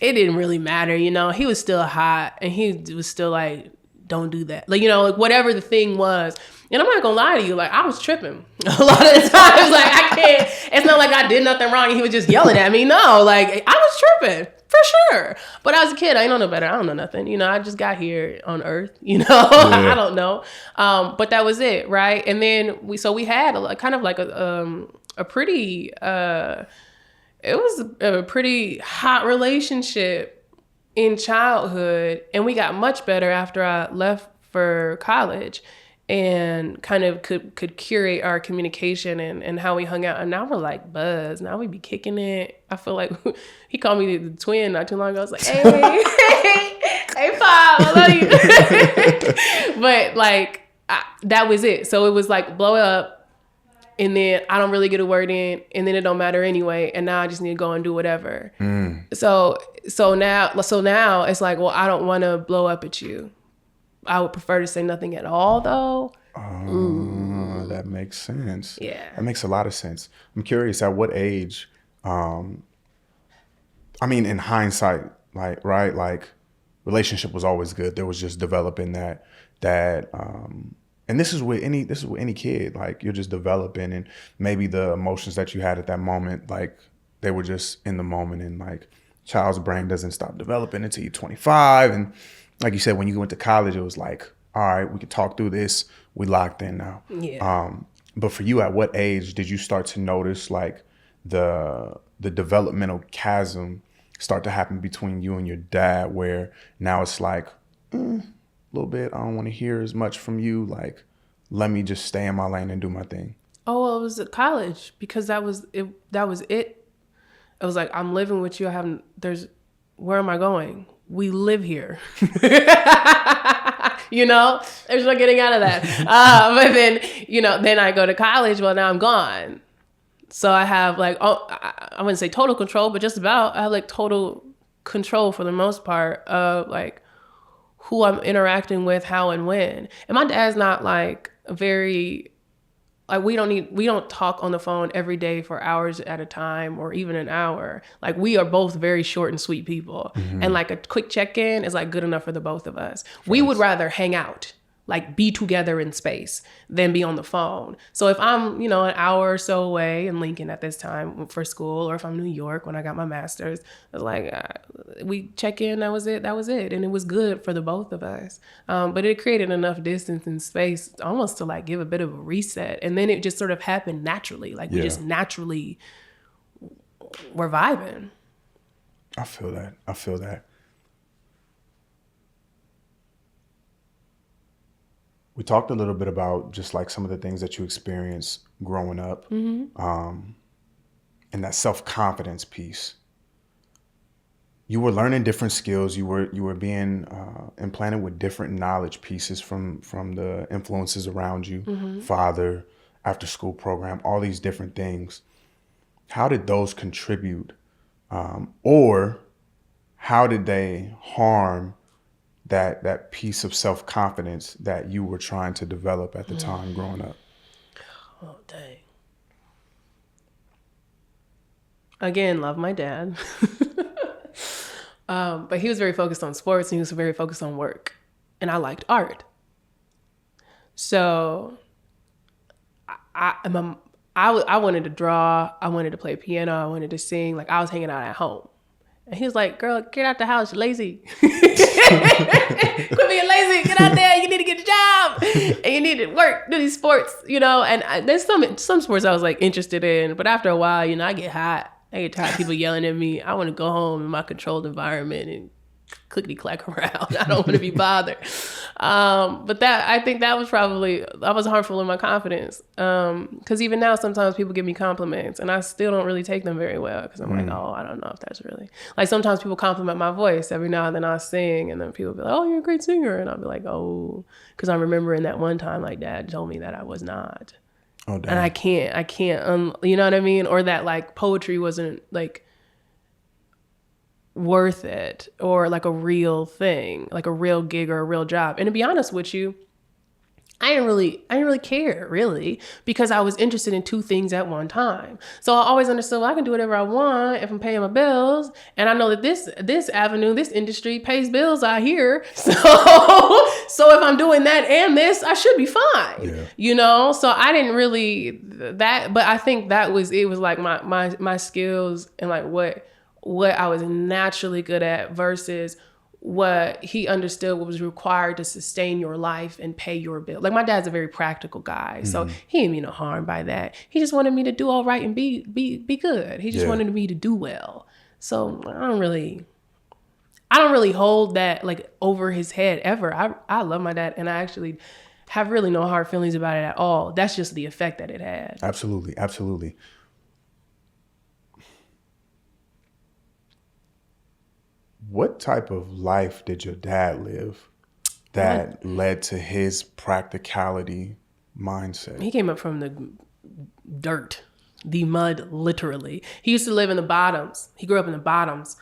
It didn't really matter. You know, he was still hot and he was still like, don't do that. Like, you know, like whatever the thing was. And I'm not gonna lie to you, like I was tripping a lot of the times. Like I can't, it's not like I did nothing wrong and he was just yelling at me. No, like I was tripping for sure. But I was a kid, I ain't know no better. I don't know nothing. You know, I just got here on earth, you know, I don't know. But that was it, right? And then we had a pretty, it was a pretty hot relationship in childhood, and we got much better after I left for college, and kind of could curate our communication and how we hung out. And now we're like buzz. Now we be kicking it. I feel like he called me the twin not too long ago. I was like, hey, hey, Pop, I love you. But like, that was it. So it was like blow up, and then I don't really get a word in, and then it don't matter anyway. And now I just need to go and do whatever. So now it's like, well, I don't want to blow up at you. I would prefer to say nothing at all, though. That makes sense. Yeah. That makes a lot of sense. I'm curious, at what age, I mean, in hindsight, like, right, like, relationship was always good. There was just developing that, and this is with any kid, like, you're just developing, and maybe the emotions that you had at that moment, like, they were just in the moment, and like, child's brain doesn't stop developing until you're 25, and like you said, when you went to college, it was like, all right, we can talk through this. We locked in now. Yeah. But for you, at what age did you start to notice like the developmental chasm start to happen between you and your dad, where now it's like, a little bit, I don't want to hear as much from you. Like, let me just stay in my lane and do my thing. Oh, well, it was at college, because that was it. It was like, I'm living with you. Where am I going? We live here. You know, there's no getting out of that. But then, then I go to college. Well, now I'm gone. So I have like, I wouldn't say total control, but just about. I have like total control for the most part of like who I'm interacting with, how and when. And my dad's not like very, like, we don't talk on the phone every day for hours at a time or even an hour. Like, we are both very short and sweet people. And like a quick check-in is like good enough for the both of us. We would rather hang out, like be together in space, than be on the phone. So if I'm, an hour or so away in Lincoln at this time for school, or if I'm New York when I got my master's, it's like we check in, that was it. And it was good for the both of us. But it created enough distance and space almost to like give a bit of a reset. And then it just sort of happened naturally. Like we just naturally were vibing. I feel that. We talked a little bit about just like some of the things that you experienced growing up, and that self-confidence piece. You were learning different skills. You were being implanted with different knowledge pieces from the influences around you, father, after school program, all these different things. How did those contribute, or how did they harm that piece of self-confidence that you were trying to develop at the time growing up? Oh, dang. Again, love my dad. But he was very focused on sports, and he was very focused on work. And I liked art. So I wanted to draw. I wanted to play piano. I wanted to sing. Like, I was hanging out at home. And he was like, girl, get out the house, you're lazy. Quit being lazy, get out there, you need to get a job. And you need to work, do these sports, And there's some sports I was like interested in. But after a while, I get hot. I get tired of people yelling at me. I want to go home in my controlled environment and clickety-clack around. I don't want to be bothered. But I think that was harmful in my confidence. Because even now, sometimes people give me compliments and I still don't really take them very well. Because I'm like, oh, I don't know if that's really. Like, sometimes people compliment my voice. Every now and then I'll sing, and then people be like, oh, you're a great singer. And I'll be like, oh. Because I'm remembering that one time, like, Dad told me that I was not. Oh, damn. And I can't, you know what I mean? Or that, like, poetry wasn't, like, worth it, or like a real thing, like a real gig or a real job. And to be honest with you, I didn't really care, really, because I was interested in two things at one time. So I always understood, well, I can do whatever I want if I'm paying my bills. And I know that this avenue, this industry pays bills out here. So if I'm doing that and this, I should be fine. Yeah. So I didn't really but I think it was like my skills and like what I was naturally good at versus what he understood what was required to sustain your life and pay your bill. Like, my dad's a very practical guy, so he didn't mean no harm by that. He just wanted me to do all right and be good. He just wanted me to do well. So I don't really I don't really hold that like over his head ever. I love my dad, and I actually have really no hard feelings about it at all. That's just the effect that it had. Absolutely. Absolutely. What type of life did your dad live that led to his practicality mindset? He came up from the dirt, the mud, literally. He used to live in the bottoms. He grew up in the bottoms,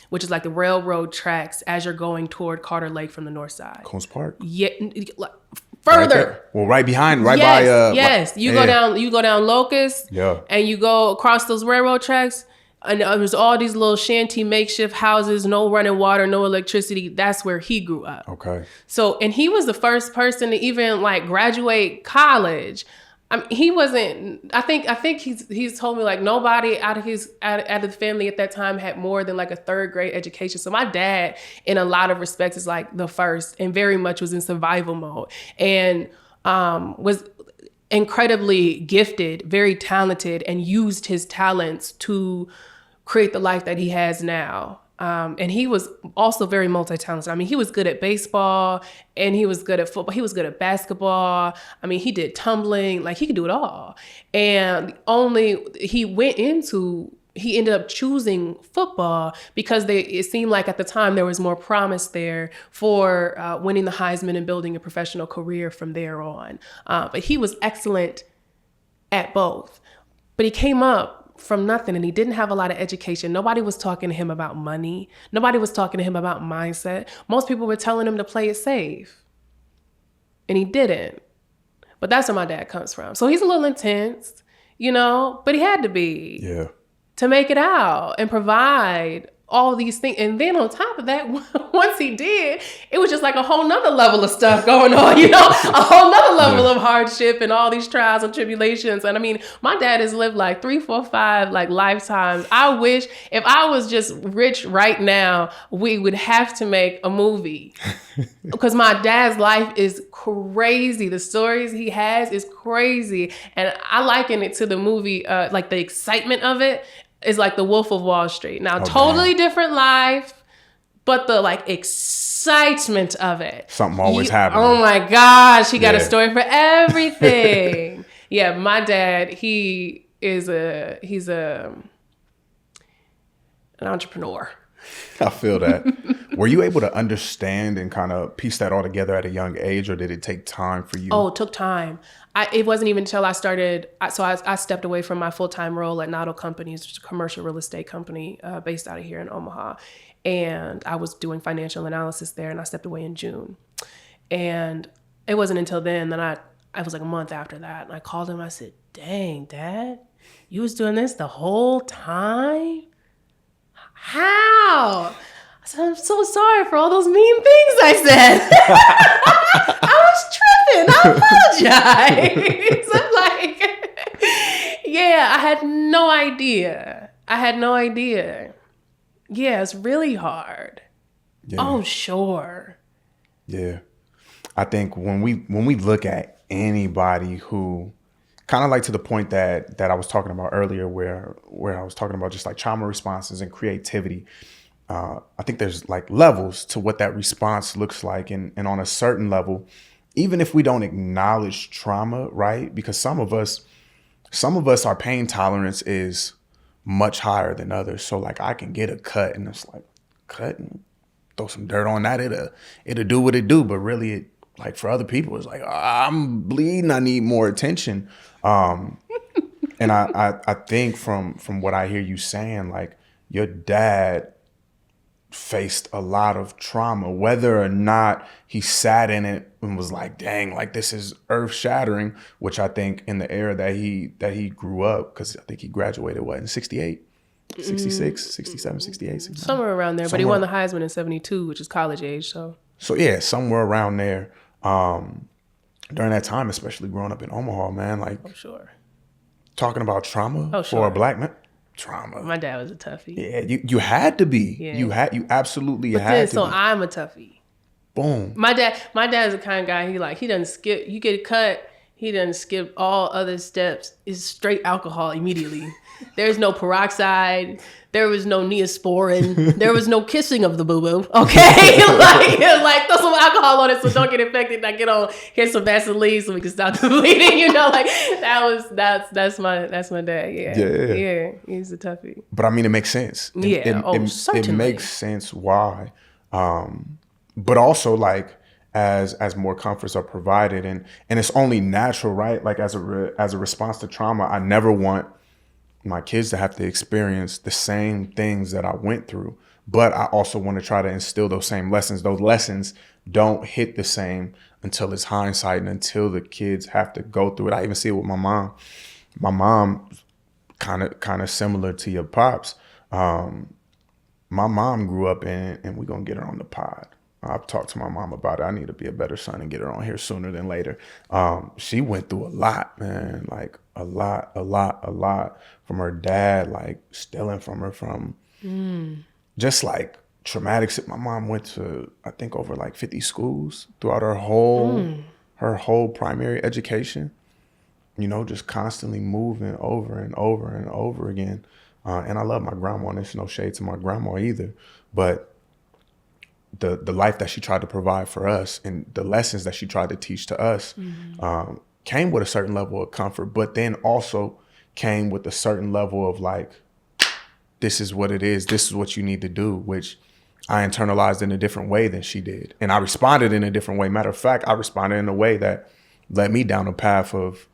which is like the railroad tracks as you're going toward Carter Lake from the north side. Combs Park? Yeah, further. By yes. You go down Locust, Yeah. and you go across those railroad tracks, and there's all these little shanty makeshift houses, no running water, no electricity. That's where he grew up. Okay. So, and he was the first person to even like graduate college. I mean, he wasn't. I think he's told me like nobody out of the family at that time had more than like a third grade education. So my dad, in a lot of respects, is like the first, and very much was in survival mode, and was incredibly gifted, very talented, and used his talents to create the life that he has now. And he was also very multi-talented. I mean, he was good at baseball, and he was good at football. He was good at basketball. I mean, he did tumbling. Like, he could do it all. And he ended up choosing football because it seemed like at the time there was more promise there for winning the Heisman and building a professional career from there on. But he was excellent at both. But he came up from nothing, and he didn't have a lot of education. Nobody was talking to him about money. Nobody was talking to him about mindset. Most people were telling him to play it safe, and he didn't. But that's where my dad comes from. So he's a little intense, but he had to be to make it out and provide all these things. And then on top of that, once he did, it was just like a whole nother level of stuff going on, a whole nother level of hardship and all these trials and tribulations. And I mean, my dad has lived like 3, 4, 5 like lifetimes. I wish if I was just rich right now, we would have to make a movie because my dad's life is crazy. The stories he has is crazy. And I liken it to the movie, like the excitement of it is like the Wolf of Wall Street. Now, totally different life, but the like excitement of it. Something always happening. Oh my gosh, he got a story for everything. Yeah, my dad, he's an entrepreneur. I feel that. Were you able to understand and kind of piece that all together at a young age, or did it take time for you? Oh, it took time. It wasn't even until I started. I stepped away from my full-time role at Notto Companies, which is a commercial real estate company based out of here in Omaha. And I was doing financial analysis there, and I stepped away in June. And it wasn't until then that I was like a month after that, and I called him. I said, "Dang, Dad, you was doing this the whole time? How?" I said, "I'm so sorry for all those mean things I said." I was tripping. I apologize. I'm like, yeah, I had no idea. Yeah, it's really hard. Yeah. Oh, sure. Yeah. I think when we look at anybody who kind of like to the point that I was talking about earlier, where I was talking about just like trauma responses and creativity, I think there's like levels to what that response looks like. And on a certain level, even if we don't acknowledge trauma, right? Because some of us, our pain tolerance is much higher than others. So like I can get a cut and it's like cut and throw some dirt on that. It'll do what it do. But really like for other people, it's like, I'm bleeding. I need more attention. And I think from what I hear you saying, like your dad faced a lot of trauma, whether or not he sat in it and was like, dang, like this is earth shattering, which I think in the era that he grew up, because I think he graduated in 68, 66, 67, 68, 69. Somewhere around there. But he won the Heisman in 72, which is college age. So yeah, somewhere around there. During that time, especially growing up in Omaha, man, like talking about trauma for a black man. Trauma. My dad was a toughie. Yeah, you had to be. Yeah. You absolutely had to. So be. I'm a toughie. Boom. My dad is the kind of guy he doesn't skip. You get a cut, He done skipped all other steps. It's straight alcohol immediately. There's no peroxide. There was no Neosporin. There was no kissing of the boo-boo. Okay? like throw some alcohol on it so don't get infected. Now get on, here's some Vaseline so we can stop the bleeding. You know, like that's my dad. Yeah. He's a toughie. But I mean, it makes sense. Certainly. It makes sense why. But also like, as more comforts are provided and it's only natural, right? Like as a response to trauma, I never want my kids to have to experience the same things that I went through, but I also want to try to instill those same lessons. Those lessons don't hit the same until it's hindsight and until the kids have to go through it. I even see it with my mom. My mom, kind of similar to your pops. My mom grew up in, and we're gonna get her on the pod. I've talked to my mom about it. I need to be a better son and get her on here sooner than later. She went through a lot, man, like a lot from her dad, like stealing from her from just like traumatic shit. My mom went to, I think, over like 50 schools throughout her whole primary education, you know, just constantly moving over and over and over again. And I love my grandma, and there's no shade to my grandma either, but the life that she tried to provide for us and the lessons that she tried to teach to us came with a certain level of comfort, but then also came with a certain level of like, this is what it is. This is what you need to do, which I internalized in a different way than she did. And I responded in a different way. Matter of fact, I responded in a way that led me down a path of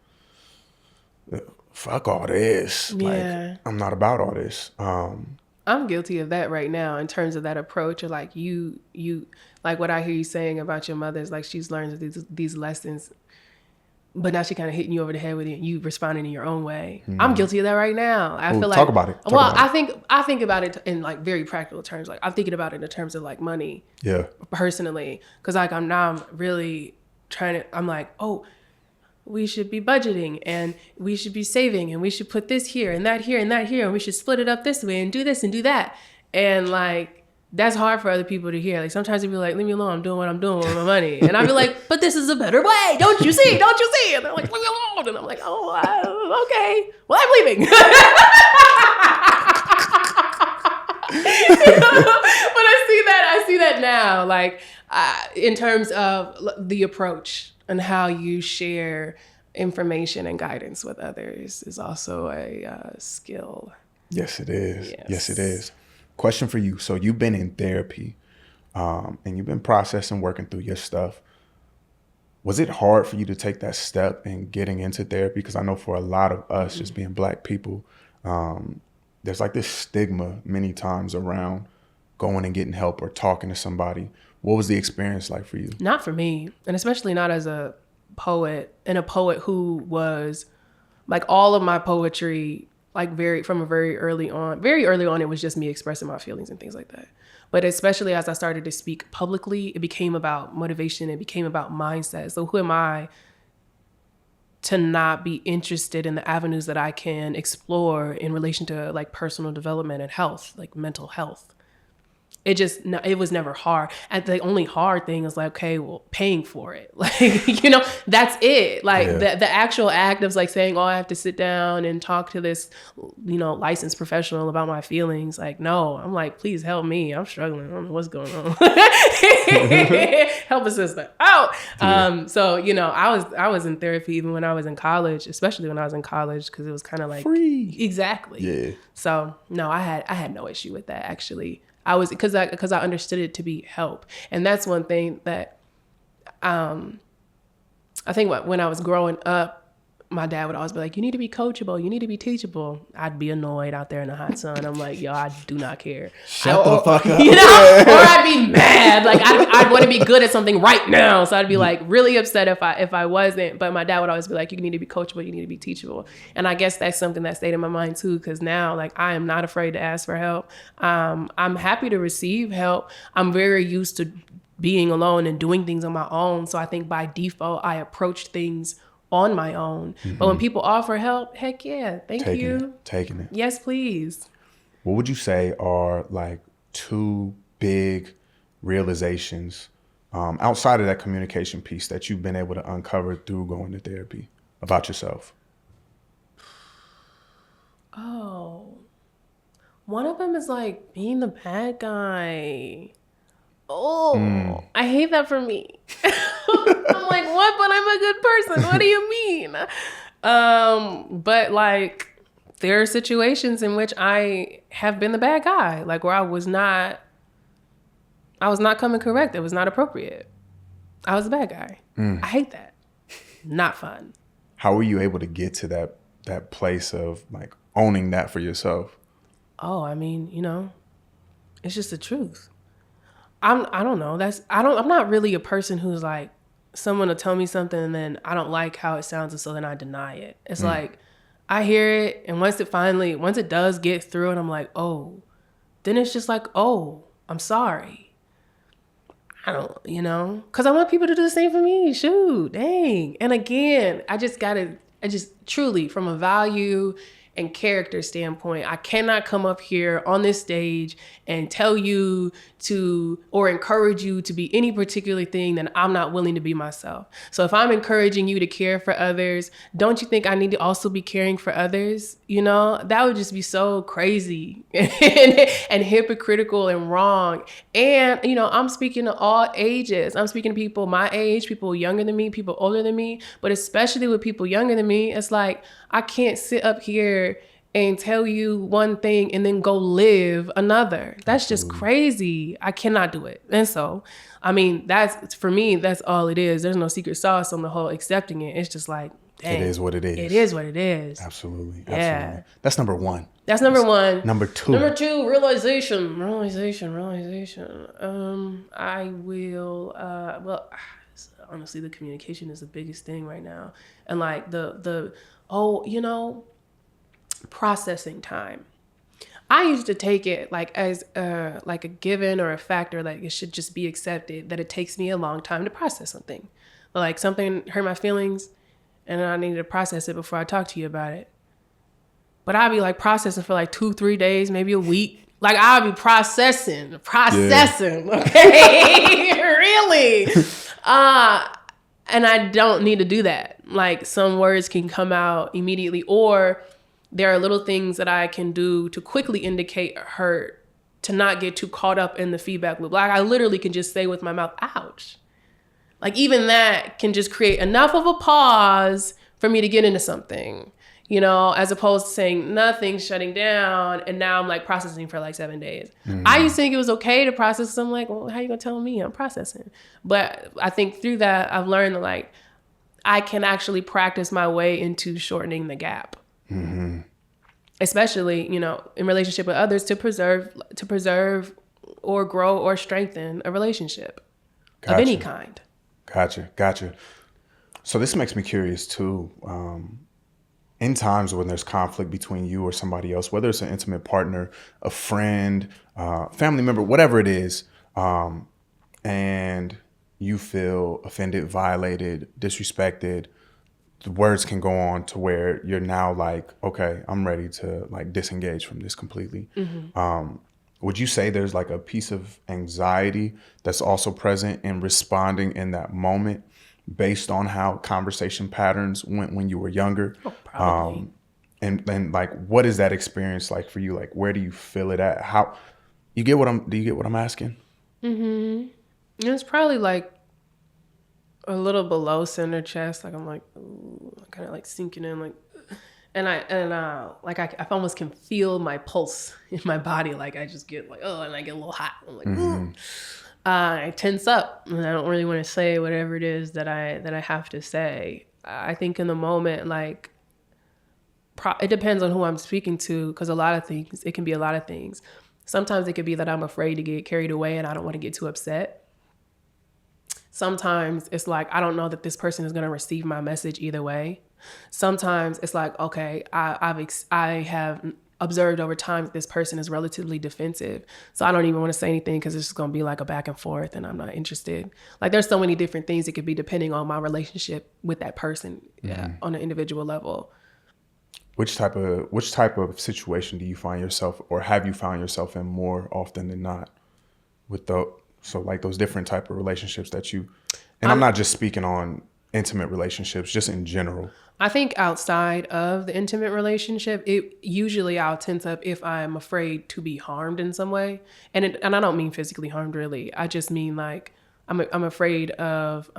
fuck all this. Yeah. Like, I'm not about all this. I'm guilty of that right now in terms of that approach of like you like what I hear you saying about your mother is like she's learned these lessons, but now she kind of hitting you over the head with it and you responding in your own way. I'm guilty of that right now. I feel like talk about it. I think about it in like very practical terms. Like I'm thinking about it in terms of like money. Yeah. Personally, because like I'm really trying to. I'm like, oh, we should be budgeting and we should be saving and we should put this here and that here and that here and we should split it up this way and do this and do that. And like, that's hard for other people to hear. Like sometimes they'd be like, leave me alone, I'm doing what I'm doing with my money. And I'd be like, but this is a better way. Don't you see? Don't you see? And they're like, leave me alone. And I'm like, oh, okay. Well, I'm leaving. But I see that now, like in terms of the approach and how you share information and guidance with others is also a skill. Yes, it is. Yes, it is. Question for you. So you've been in therapy and you've been processing, working through your stuff. Was it hard for you to take that step in getting into therapy? Because I know for a lot of us, just being Black people, there's like this stigma many times around going and getting help or talking to somebody. What was the experience like for you? Not for me, and especially not as a poet, and a poet who was like all of my poetry, like very early on, it was just me expressing my feelings and things like that. But especially as I started to speak publicly, it became about motivation. It became about mindset. So who am I to not be interested in the avenues that I can explore in relation to like personal development and health, like mental health? It was never hard. And the only hard thing is like, okay, well, paying for it. Like, you know, that's it. Like the actual act of like saying, oh, I have to sit down and talk to this, you know, licensed professional about my feelings. Like, no, I'm like, please help me. I'm struggling. I don't know what's going on. Help a sister out. So, you know, I was in therapy even when I was in college, especially when I was in college, because it was kind of like free. Exactly. Yeah. So no, I had no issue with that actually. I was because I understood it to be help, and that's one thing that I think when I was growing up, my dad would always be like, "You need to be coachable, you need to be teachable." I'd be annoyed out there in the hot sun. I'm like, "Yo, I do not care." Shut the fuck up. You know, or I'd be mad. Like I'd want to be good at something right now, so I'd be like really upset if I wasn't. But my dad would always be like, "You need to be coachable, you need to be teachable," and I guess that's something that stayed in my mind too. Because now, like, I am not afraid to ask for help. I'm happy to receive help. I'm very used to being alone and doing things on my own. So I think by default, I approached things on my own. Mm-hmm. But when people offer help, heck yeah, thank you. Taking it. Yes, please. What would you say are like two big realizations outside of that communication piece that you've been able to uncover through going to therapy about yourself? Oh, one of them is like being the bad guy. Oh, I hate that for me. I'm like, what? But I'm a good person. What do you mean? But like, there are situations in which I have been the bad guy, like where I was not coming correct. It was not appropriate. I was the bad guy. I hate that. Not fun. How were you able to get to that place of like owning that for yourself? Oh, I mean, it's just the truth. I don't know. I'm not really a person who's like, someone will tell me something and then I don't like how it sounds and so then I deny it. It's like, I hear it and once it does get through and I'm like, oh, then it's just like, oh, I'm sorry. I don't, because I want people to do the same for me. Shoot, dang. And again, I just truly from a value and character standpoint, I cannot come up here on this stage and tell you or encourage you to be any particular thing that I'm not willing to be myself. So if I'm encouraging you to care for others, don't you think I need to also be caring for others? That would just be so crazy and hypocritical and wrong. And, I'm speaking to all ages. I'm speaking to people my age, people younger than me, people older than me, but especially with people younger than me, it's like, I can't sit up here and tell you one thing and then go live another. That's just crazy. I cannot do it. And so, I mean, for me, that's all it is. There's no secret sauce on the whole accepting it. It's just like, dang. It is what it is. It is what it is. Absolutely. Yeah. Absolutely. That's number one. That's number one. Number two. Number two, realization. I will, honestly, the communication is the biggest thing right now. And like processing time. I used to take it like as like a given or a factor, like it should just be accepted that it takes me a long time to process something. Like something hurt my feelings and I needed to process it before I talk to you about it. But I'd be like processing for like 2-3 days, maybe a week. Like I'll be processing, okay? Really? And I don't need to do that. Like some words can come out immediately, or there are little things that I can do to quickly indicate hurt, to not get too caught up in the feedback loop. Like I literally can just say with my mouth, ouch. Like even that can just create enough of a pause for me to get into something, as opposed to saying nothing, shutting down, and now I'm like processing for like 7 days. I used to think it was okay to process. So I'm like, well, how you gonna tell me I'm processing? But I think through that, I've learned that like I can actually practice my way into shortening the gap. Mm-hmm. Especially, in relationship with others to preserve or grow or strengthen a relationship of any kind. Gotcha. So this makes me curious too. In times when there's conflict between you or somebody else, whether it's an intimate partner, a friend, family member, whatever it is, and you feel offended, violated, disrespected, the words can go on to where you're now like, okay, I'm ready to like disengage from this completely. Mm-hmm. Would you say there's like a piece of anxiety that's also present in responding in that moment based on how conversation patterns went when you were younger? Oh, probably. And like, what is that experience like for you? Like, where do you feel it at? How do you get what I'm asking? Mm-hmm. It's probably like a little below center chest. Like I'm like, kind of like sinking in, like, and I almost can feel my pulse in my body. Like I just get like, and I get a little hot. I'm like, I tense up and I don't really want to say whatever it is that I have to say. I think in the moment, like, it depends on who I'm speaking to, because it can be a lot of things. Sometimes it could be that I'm afraid to get carried away and I don't want to get too upset. Sometimes it's like, I don't know that this person is going to receive my message either way. Sometimes it's like, okay, I have observed over time that this person is relatively defensive. So I don't even want to say anything because it's just going to be like a back and forth and I'm not interested. Like there's so many different things it could be depending on my relationship with that person on an individual level. Which type of situation do you find yourself, or have you found yourself in more often than not, with So like those different type of relationships that you, and I'm not just speaking on intimate relationships, just in general. I think outside of the intimate relationship, I'll tense up if I'm afraid to be harmed in some way. And I don't mean physically harmed really. I just mean like, I'm afraid of,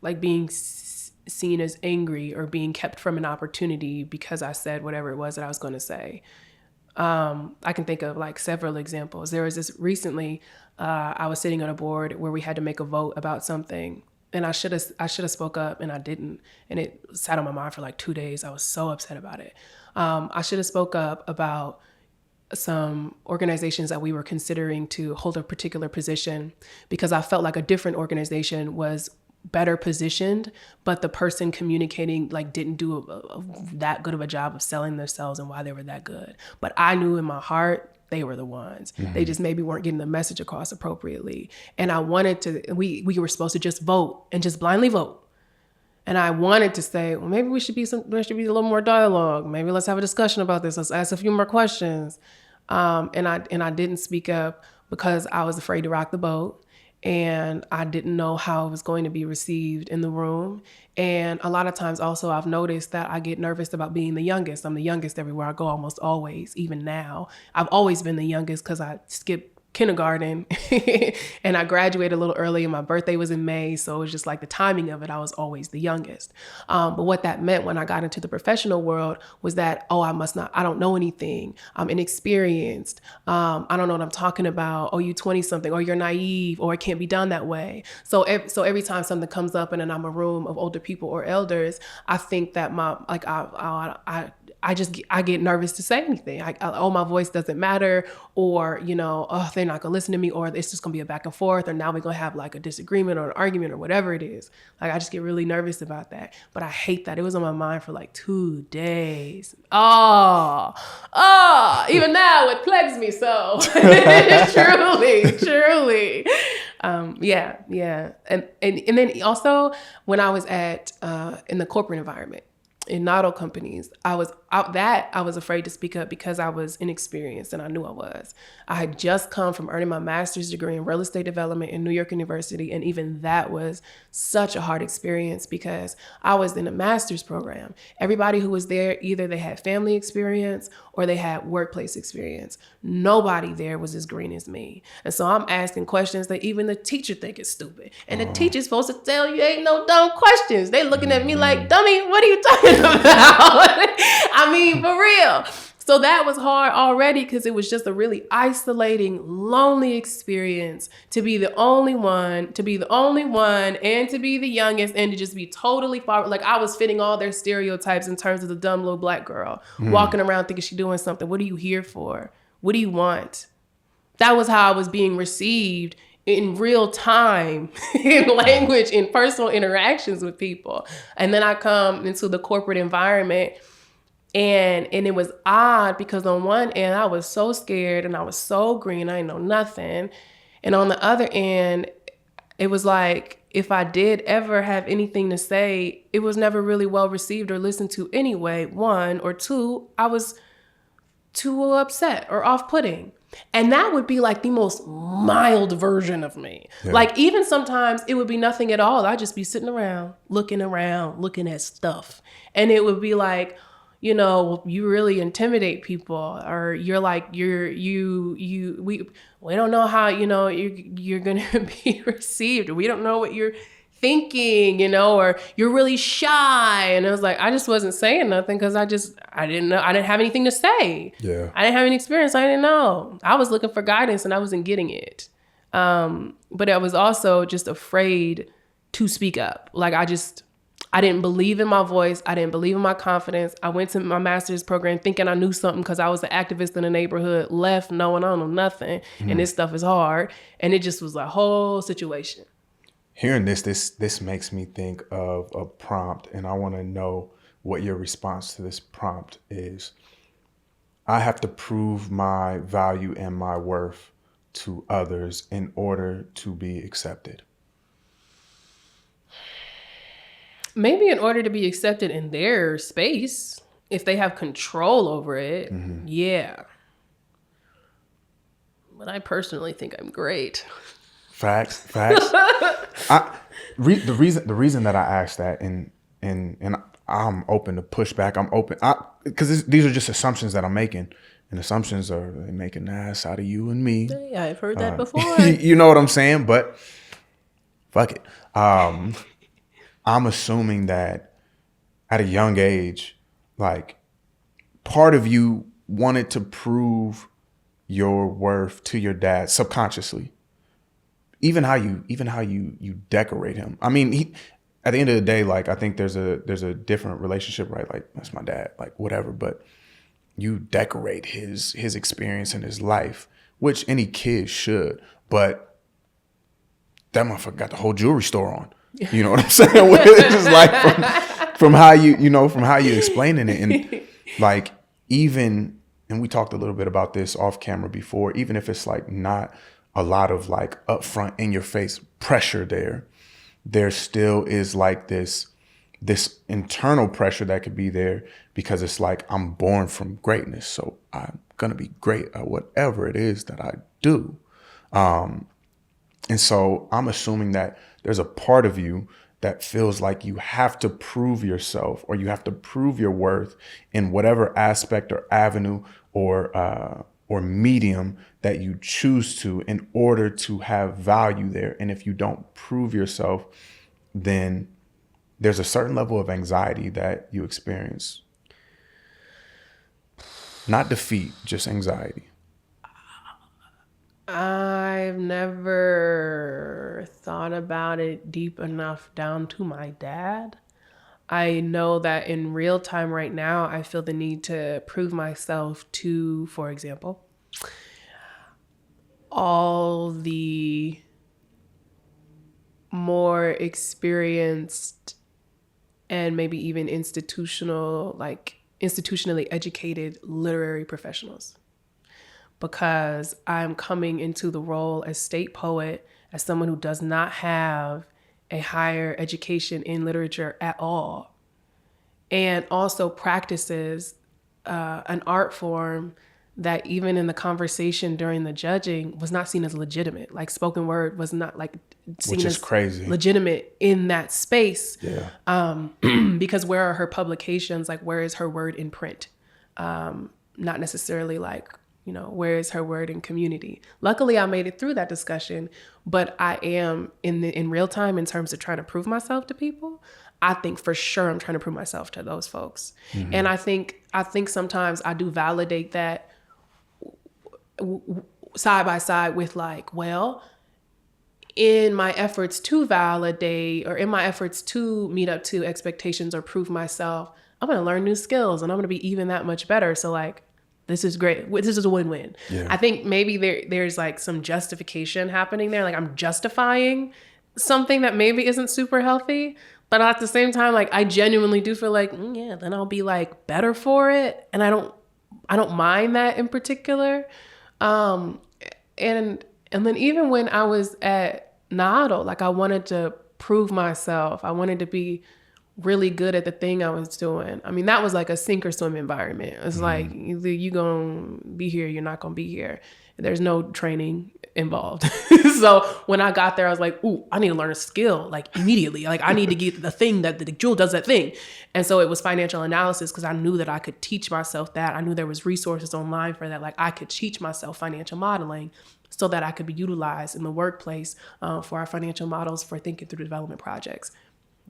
like being seen as angry or being kept from an opportunity because I said whatever it was that I was going to say. I can think of like several examples. There was this recently, I was sitting on a board where we had to make a vote about something, and I should have spoke up, and I didn't, and it sat on my mind for like 2 days. I was so upset about it. I should have spoke up about some organizations that we were considering to hold a particular position, because I felt like a different organization was better positioned, but the person communicating like didn't do that good of a job of selling themselves and why they were that good. But I knew in my heart they were the ones. Mm-hmm. They just maybe weren't getting the message across appropriately. And I wanted to, we were supposed to just vote and just blindly vote. And I wanted to say, well, maybe there should be a little more dialogue. Maybe let's have a discussion about this. Let's ask a few more questions. And I didn't speak up because I was afraid to rock the boat. And I didn't know how it was going to be received in the room. And a lot of times also I've noticed that I get nervous about being the youngest. I'm the youngest everywhere I go, almost always, even now. I've always been the youngest because I skipped kindergarten and I graduated a little early and my birthday was in May. So it was just like the timing of it, I was always the youngest. But what that meant when I got into the professional world was that, I don't know anything. I'm inexperienced. I don't know what I'm talking about. Oh, you 20 something, or you're naive, or it can't be done that way. So every time something comes up and then I'm a room of older people or elders, I think that I get nervous to say anything. My voice doesn't matter, or, they're not gonna listen to me, or it's just gonna be a back and forth, or now we're gonna have like a disagreement or an argument or whatever it is. Like, I just get really nervous about that. But I hate that. It was on my mind for like 2 days. Even now it plagues me so. truly. Yeah. And then also when I was in the corporate environment, in Notto companies, I was afraid to speak up because I was inexperienced, and I knew I was. I had just come from earning my master's degree in real estate development in New York University, and even that was such a hard experience because I was in a master's program. Everybody who was there, either they had family experience or they had workplace experience. Nobody there was as green as me. And so I'm asking questions that even the teacher think is stupid. And the teacher's supposed to tell you ain't no dumb questions. They looking at me like, dummy, what are you talking about? I mean, for real. So that was hard already because it was just a really isolating, lonely experience to be the only one, and to be the youngest, and to just be totally far. Like, I was fitting all their stereotypes in terms of the dumb little black girl walking around thinking she's doing something. What are you here for? What do you want? That was how I was being received in real time, in language, in personal interactions with people. And then I come into the corporate environment, and it was odd because on one end I was so scared and I was so green, I didn't know nothing. And on the other end, it was like, if I did ever have anything to say, it was never really well received or listened to anyway, 1, or 2, I was too upset or off-putting. And that would be like the most mild version of me. Yeah. Like, even sometimes it would be nothing at all. I'd just be sitting around, looking at stuff. And it would be like, you really intimidate people, or you're like, we don't know how, you're going to be received. We don't know what you're thinking, or you're really shy. And I was like, I just wasn't saying nothing because I didn't know. I didn't have anything to say. Yeah. I didn't have any experience. I didn't know. I was looking for guidance and I wasn't getting it. But I was also just afraid to speak up. Like, I didn't believe in my voice. I didn't believe in my confidence. I went to my master's program thinking I knew something because I was an activist in the neighborhood, left knowing I don't know nothing. And this stuff is hard. And it just was a whole situation. Hearing this makes me think of a prompt, and I want to know what your response to this prompt is. I have to prove my value and my worth to others in order to be accepted. Maybe in order to be accepted in their space. if they have control over it, yeah. But I personally think I'm great. Facts. The reason that I asked that, and I'm open to pushback. I'm open because these are just assumptions that I'm making, and assumptions are they make an ass out of you and me. Yeah, I've heard that before. You know what I'm saying? But fuck it. I'm assuming that at a young age, like, part of you wanted to prove your worth to your dad subconsciously. Even how you decorate him. I mean, at the end of the day, like, I think there's a different relationship, right? Like, that's my dad, like, whatever. But you decorate his experience in his life, which any kid should. But that motherfucker got the whole jewelry store on. You know what I'm saying? It's just like from how you explaining it, and like, even, and we talked a little bit about this off camera before, even if it's like not a lot of like upfront in your face pressure there still is like this internal pressure that could be there, because it's like, I'm born from greatness, so I'm gonna be great at whatever it is that I do. And so I'm assuming that there's a part of you that feels like you have to prove yourself, or you have to prove your worth in whatever aspect or avenue or medium that you choose to, in order to have value there. And if you don't prove yourself, then there's a certain level of anxiety that you experience. Not defeat, just anxiety. I've never thought about it deep enough down to my dad. I know that in real time right now, I feel the need to prove myself to, for example, all the more experienced and maybe even institutionally educated literary professionals. Because I'm coming into the role as state poet, as someone who does not have a higher education in literature at all, and also practices an art form that even in the conversation during the judging was not seen as legitimate. Like, spoken word was not like seen Which is as crazy. legitimate in that space. Yeah. Because where are her publications? Like, where is her word in print? Not necessarily like, where is her word in community? Luckily, I made it through that discussion, but I am in real time in terms of trying to prove myself to people. I think for sure I'm trying to prove myself to those folks. Mm-hmm. And I think sometimes I do validate that side by side with like, well, in my efforts to validate, or in my efforts to meet up to expectations or prove myself, I'm going to learn new skills and I'm going to be even that much better. So like, this is great. This is a win-win. Yeah. I think maybe there's like some justification happening there. Like, I'm justifying something that maybe isn't super healthy, but at the same time, like, I genuinely do feel like, yeah, then I'll be like better for it. And I don't mind that in particular. And then even when I was at NADO, like, I wanted to prove myself. I wanted to be really good at the thing I was doing. I mean, that was like a sink or swim environment. It's like, either you gonna be here, you're not gonna be here. There's no training involved. So when I got there, I was like, ooh, I need to learn a skill like immediately. Like, I need to get the thing that the jewel does that thing. And so it was financial analysis, because I knew that I could teach myself that. I knew there was resources online for that. Like, I could teach myself financial modeling so that I could be utilized in the workplace for our financial models for thinking through development projects.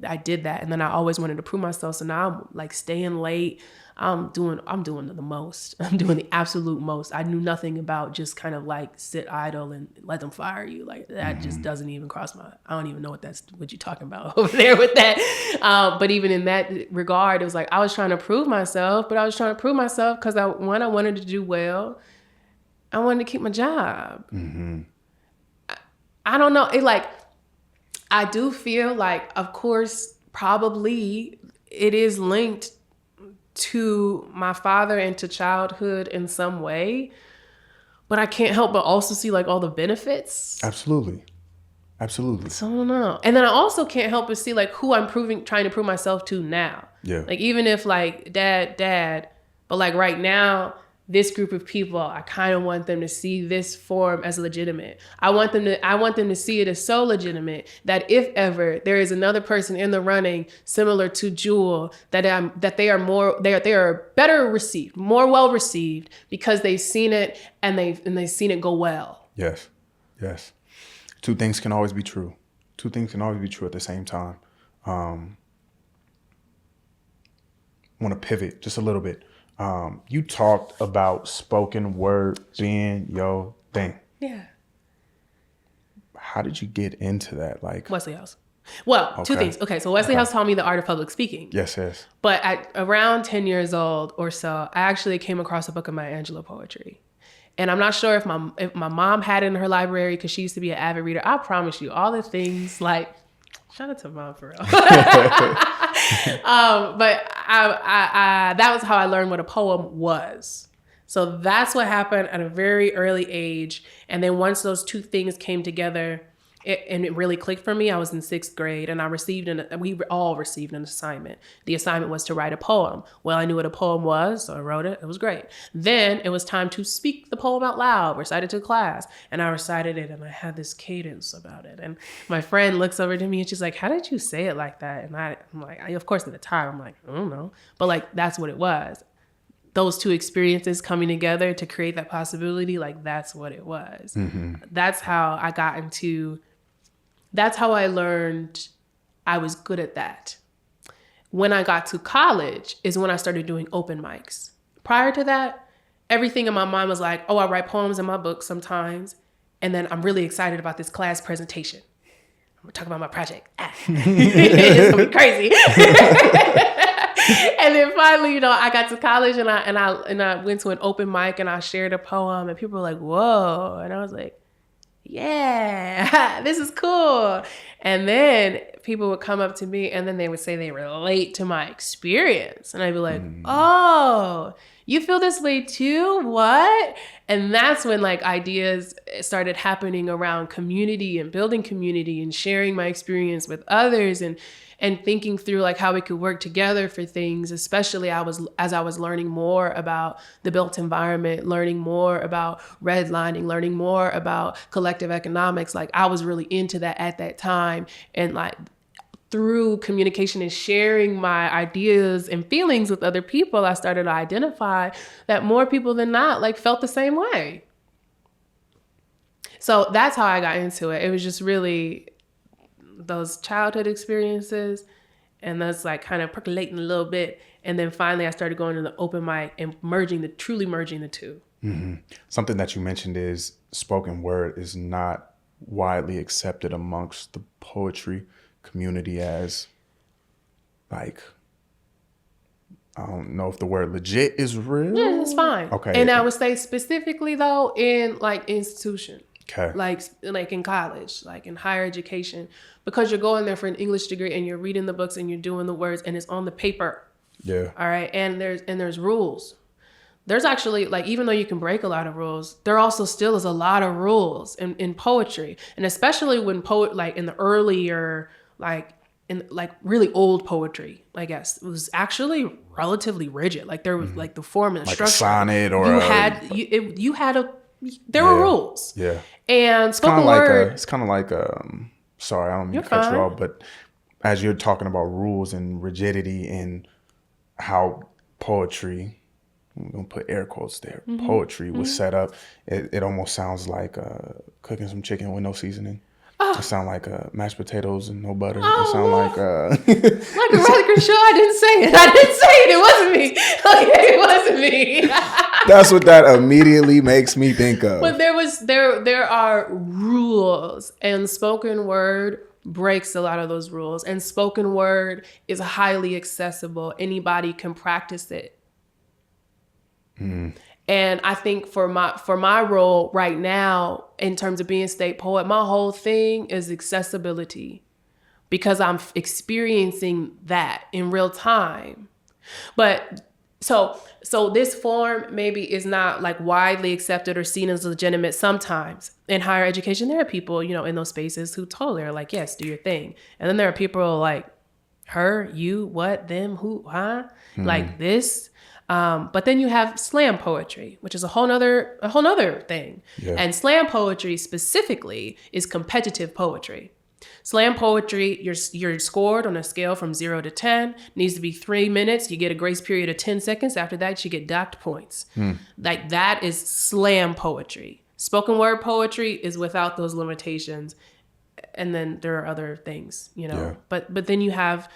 I did that. And then I always wanted to prove myself. So now I'm like staying late. I'm doing the most. I'm doing the absolute most. I knew nothing about just kind of like sit idle and let them fire you. Like, that just doesn't even cross I don't even know what you're talking about over there with that. But even in that regard, it was like, I was trying to prove myself, but I was trying to prove myself because I wanted to do well. I wanted to keep my job. Mm-hmm. I don't know. I do feel like, of course, probably it is linked to my father and to childhood in some way, but I can't help but also see like all the benefits. Absolutely. So I don't know. And then I also can't help but see like who I'm trying to prove myself to now. Yeah. Like, even if like dad, but like right now, this group of people, I kind of want them to see this form as legitimate. I want them to see it as so legitimate that if ever there is another person in the running similar to Jewel, that they are better received, more well received, because they've seen it and they've seen it go well. Yes. Two things can always be true. Two things can always be true at the same time. Want to pivot just a little bit. You talked about spoken word being your thing. Yeah. How did you get into that? Like Wesley House. Well, two things. Okay, so Wesley House taught me the art of public speaking. Yes. But at around 10 years old or so, I actually came across a book of Maya Angelou poetry. And I'm not sure if my mom had it in her library, because she used to be an avid reader. I promise you, all the things like, shout out to mom for real. But I that was how I learned what a poem was. So that's what happened at a very early age. And then once those two things came together, it really clicked for me. I was in 6th grade and we all received an assignment. The assignment was to write a poem. Well, I knew what a poem was, so I wrote it. It was great. Then it was time to speak the poem out loud, recite it to class. And I recited it and I had this cadence about it. And my friend looks over to me and she's like, how did you say it like that? And I'm like, of course at the time, I'm like, I don't know. But like, that's what it was. Those two experiences coming together to create that possibility, like that's what it was. Mm-hmm. That's how I learned I was good at that. When I got to college is when I started doing open mics. Prior to that, everything in my mind was like, oh, I write poems in my book sometimes. And then I'm really excited about this class presentation. I'm gonna talk about my project. It's gonna be crazy. And then finally, I got to college and I went to an open mic and I shared a poem and people were like, whoa. And I was like, yeah, this is cool. And then people would come up to me and then they would say they relate to my experience. And I'd be like, oh, you feel this way too? What? And that's when like ideas started happening around community and building community and sharing my experience with others and thinking through like how we could work together for things, especially as I was learning more about the built environment, learning more about redlining, learning more about collective economics. Like I was really into that at that time. And like through communication and sharing my ideas and feelings with other people, I started to identify that more people than not like felt the same way. So that's how I got into it. It was just really those childhood experiences and that's like kind of percolating a little bit. And then finally I started going to the open mic and truly merging the two. Mm-hmm. Something that you mentioned is spoken word is not widely accepted amongst the poetry community as like, I don't know if the word legit is real. Yeah, it's fine. Okay. And I would say specifically though in like institution. Okay. Like in college, like in higher education, because you're going there for an English degree and you're reading the books and you're doing the words and it's on the paper. Yeah. All right. And there's rules. There's actually like, even though you can break a lot of rules, there also still is a lot of rules in poetry. And especially when like in the earlier, like in like really old poetry, I guess, it was actually relatively rigid. Like there was like the form and the structure. Like a sonnet or there were rules. Yeah. And spoken word. It's kind of like, sorry, I don't mean to cut you off, but as you're talking about rules and rigidity and how poetry, I'm going to put air quotes there, poetry was set up, it almost sounds like cooking some chicken with no seasoning. It sounds like mashed potatoes and no butter. It sounds like like a regular show. I didn't say it. It wasn't me. Like, it wasn't me. That's what that immediately makes me think of. But there are rules, and spoken word breaks a lot of those rules. And spoken word is highly accessible. Anybody can practice it. And I think for my role right now, in terms of being state poet, my whole thing is accessibility, because I'm experiencing that in real time. But so this form maybe is not like widely accepted or seen as legitimate. Sometimes in higher education, there are people, in those spaces who totally are like, yes, do your thing. And then there are people like, her, you, what, them, who, huh? Like this. But then you have slam poetry, which is a whole nother thing. Yeah. And slam poetry specifically is competitive poetry. Slam poetry, you're scored on a scale from 0 to 10, needs to be 3 minutes. You get a grace period of 10 seconds. After that, you get docked points. Like that is slam poetry. Spoken word poetry is without those limitations. And then there are other things, Yeah. but then you have,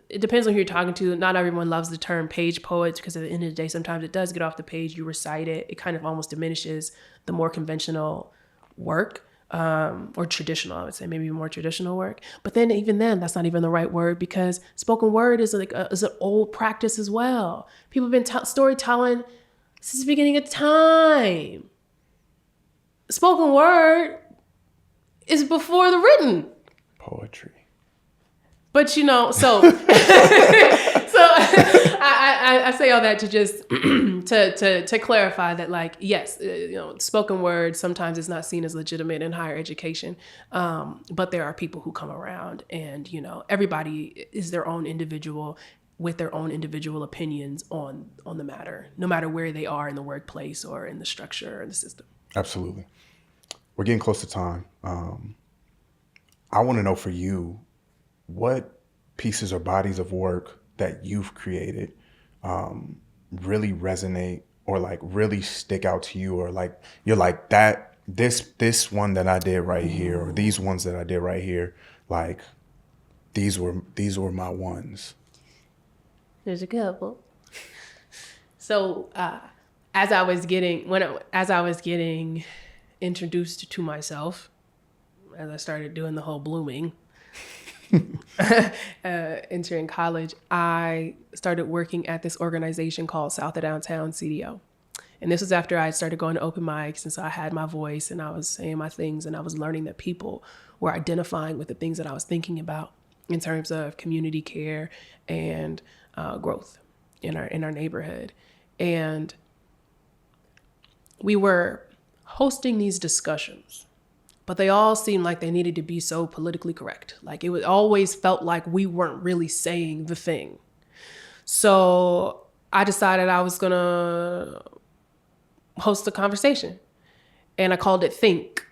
it depends on who you're talking to. Not everyone loves the term page poets because at the end of the day, sometimes it does get off the page. You recite it. It kind of almost diminishes the more conventional work. Or traditional, I would say, maybe more traditional work. But then even then, that's not even the right word because spoken word is is an old practice as well. People have been storytelling since the beginning of time. Spoken word is before the written. Poetry. But so I say all that to just to clarify that, like, yes, spoken word sometimes is not seen as legitimate in higher education, but there are people who come around, and everybody is their own individual with their own individual opinions on the matter, no matter where they are in the workplace or in the structure or the system. Absolutely. We're getting close to time. I want to know for you, what pieces or bodies of work that you've created really resonate or like really stick out to you, or like you're like that this one that I did right here, or these ones that I did right here, like these were my ones. There's a couple. So as I was getting introduced to myself, as I started doing the whole blooming, entering college, I started working at this organization called South of Downtown CDO. And this was after I started going to open mics, and so I had my voice and I was saying my things, and I was learning that people were identifying with the things that I was thinking about in terms of community care and growth in our neighborhood. And we were hosting these discussions, but they all seemed like they needed to be so politically correct. Like it always felt like we weren't really saying the thing. So I decided I was gonna host a conversation, and I called it Think.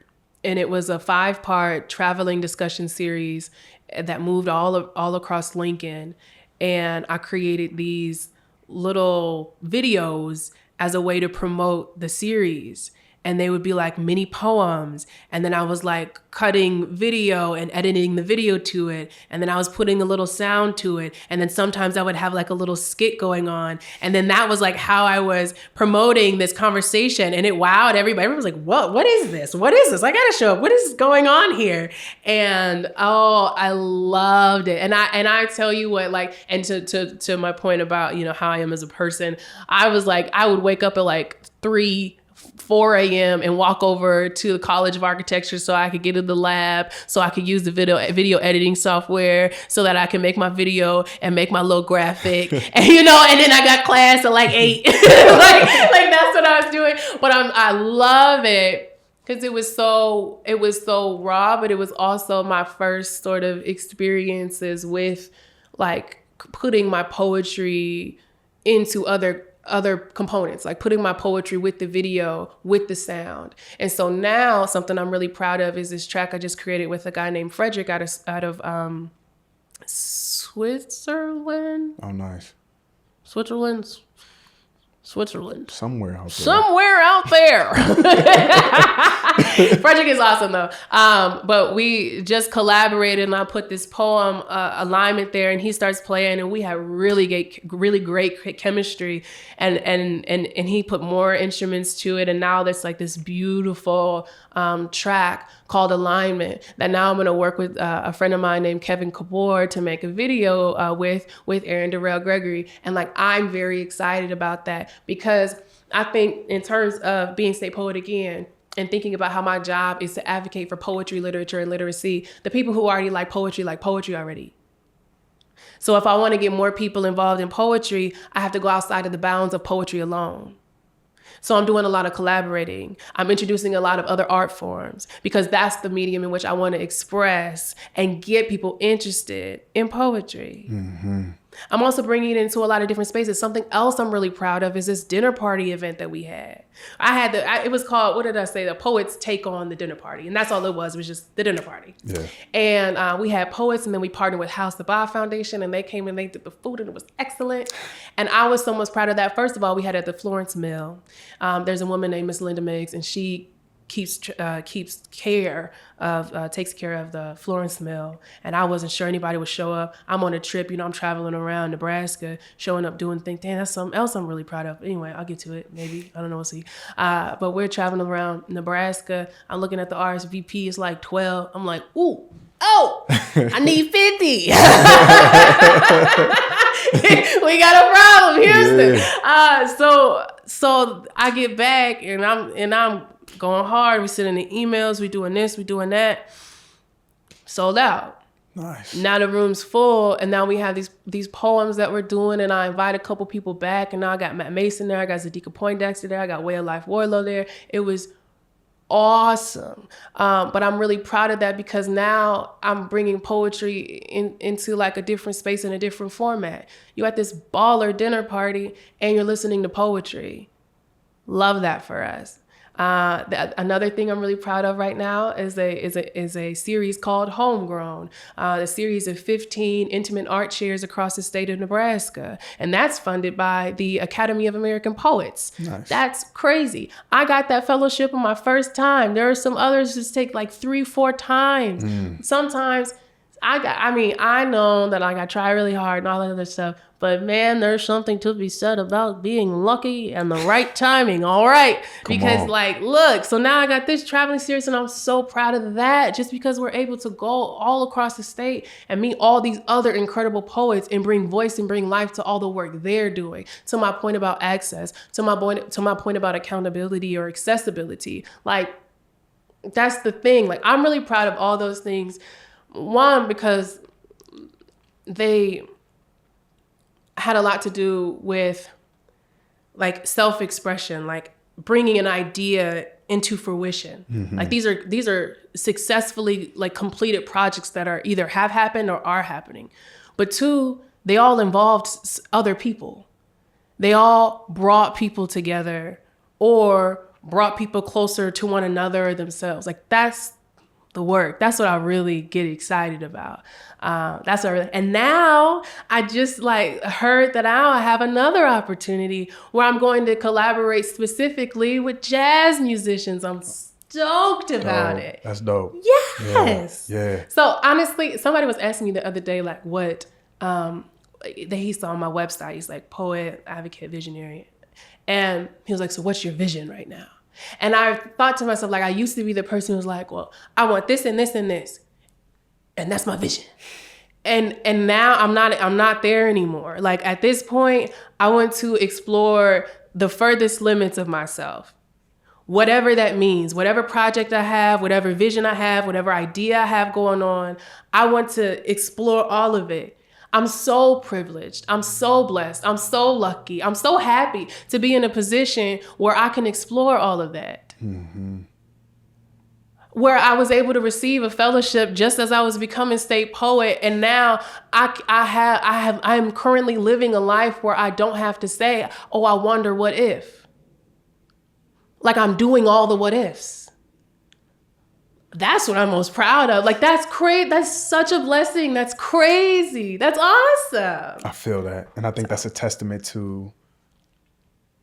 And it was a 5-part traveling discussion series that moved all across Lincoln. And I created these little videos as a way to promote the series. And they would be like mini poems. And then I was like cutting video and editing the video to it. And then I was putting a little sound to it. And then sometimes I would have like a little skit going on. And then that was like how I was promoting this conversation. And it wowed everybody. Everyone was like, what is this? What is this? I gotta show up. What is going on here? And I loved it. And I tell you what, like, and to my point about, how I am as a person, I was like, I would wake up at like 4 a.m. and walk over to the College of Architecture so I could get in the lab, so I could use the video editing software so that I can make my video and make my little graphic. And and then I got class at like 8. like that's what I was doing. But I love it because it was so raw, but it was also my first sort of experiences with like putting my poetry into other components, like putting my poetry with the video, with the sound. And so now something I'm really proud of is this track I just created with a guy named Frederick out of Switzerland. Oh, nice. Switzerland. Somewhere out there. Somewhere out there. Frederick is awesome though. But we just collaborated, and I put this poem alignment there, and he starts playing, and we had really great chemistry, and he put more instruments to it, and now there's like this beautiful track called Alignment that now I'm going to work with a friend of mine named Kevin Kabor to make a video with Aaron Darrell Gregory. And like, I'm very excited about that because I think in terms of being state poet again, and thinking about how my job is to advocate for poetry, literature, and literacy, the people who already like poetry already. So if I want to get more people involved in poetry, I have to go outside of the bounds of poetry alone. So I'm doing a lot of collaborating. I'm introducing a lot of other art forms because that's the medium in which I want to express and get people interested in poetry. I'm also bringing it into a lot of different spaces. Something else I'm really proud of is this dinner party event that we had. It was called, what did I say? The Poets Take on the Dinner Party. And that's all it was just the dinner party. Yeah. And we had poets, and then we partnered with House the Ba Foundation, and they came and they did the food, and it was excellent. And I was so much proud of that. First of all, we had it at the Florence Mill. There's a woman named Miss Linda Miggs, and she takes care of the Florence Mill. And I wasn't sure anybody would show up. I'm on a trip, I'm traveling around Nebraska, showing up, doing things. Damn, that's something else I'm really proud of. Anyway, I'll get to it. Maybe, I don't know, we'll see. But we're traveling around Nebraska. I'm looking at the RSVP. It's like 12. I'm like, I need 50. We got a problem, Houston. Yeah. So I get back and I'm going hard. We sending the emails. We doing this. We doing that. Sold out. Nice. Now the room's full, and now we have these poems that we're doing, and I invite a couple people back, and now I got Matt Mason there. I got Zadika Poindexter there. I got Way of Life Warlow there. It was awesome. But I'm really proud of that because now I'm bringing poetry into like a different space and a different format. You at this baller dinner party, and you're listening to poetry. Love that for us. Another thing I'm really proud of right now is a series called Homegrown, a series of 15 intimate art shares across the state of Nebraska. And that's funded by the Academy of American Poets. Nice. That's crazy. I got that fellowship on my first time. There are some others that take like 3-4 times. Sometimes I know that I try really hard and all that other stuff, but man, there's something to be said about being lucky and the right timing. All right. Because look, so now I got this traveling series and I'm so proud of that just because we're able to go all across the state and meet all these other incredible poets and bring voice and bring life to all the work they're doing. To my point about access, to my point about accountability or accessibility. That's the thing. I'm really proud of all those things. One, because they had a lot to do with self-expression, bringing an idea into fruition. Mm-hmm. These are successfully completed projects that are either have happened or are happening. But two, they all involved other people. They all brought people together or brought people closer to one another or themselves. That's the work. That's what I really get excited about. And now I just heard that I have another opportunity where I'm going to collaborate specifically with jazz musicians. I'm stoked about it. That's dope. Yes. Yeah. So honestly, somebody was asking me the other day, what that he saw on my website. He's poet, advocate, visionary. And he was so what's your vision right now? And I thought to myself, I used to be the person who was well, I want this and this and this. And that's my vision. And now I'm not there anymore. At this point, I want to explore the furthest limits of myself. Whatever that means, whatever project I have, whatever vision I have, whatever idea I have going on, I want to explore all of it. I'm so privileged. I'm so blessed. I'm so lucky. I'm so happy to be in a position where I can explore all of that. Mm-hmm. Where I was able to receive a fellowship just as I was becoming state poet. And now I am currently living a life where I don't have to say, oh, I wonder what if. I'm doing all the what ifs. That's what I'm most proud of. That's crazy. That's such a blessing. That's crazy. That's awesome. I feel that. And I think that's a testament to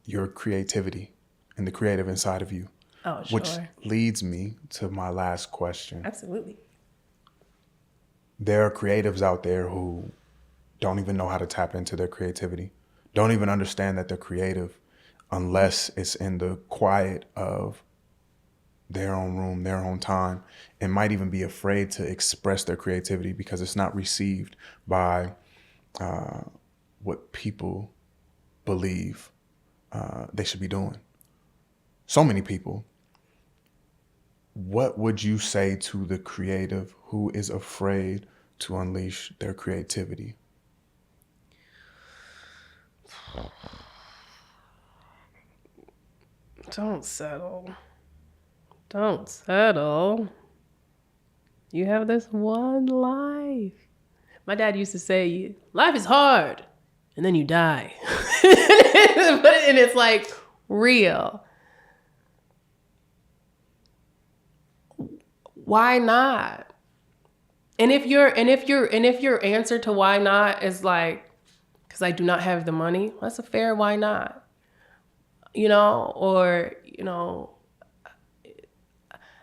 your creativity and the creative inside of you. Oh, sure. Which leads me to my last question. Absolutely. There are creatives out there who don't even know how to tap into their creativity, don't even understand that they're creative unless it's in the quiet of their own room, their own time, and might even be afraid to express their creativity because it's not received by what people believe they should be doing. So many people. What would you say to the creative who is afraid to unleash their creativity? Don't settle. Don't settle. You have this one life. My dad used to say, life is hard, and then you die. And it's like real. Why not? And if your answer to why not is like, because I do not have the money, well, that's a fair why not. Or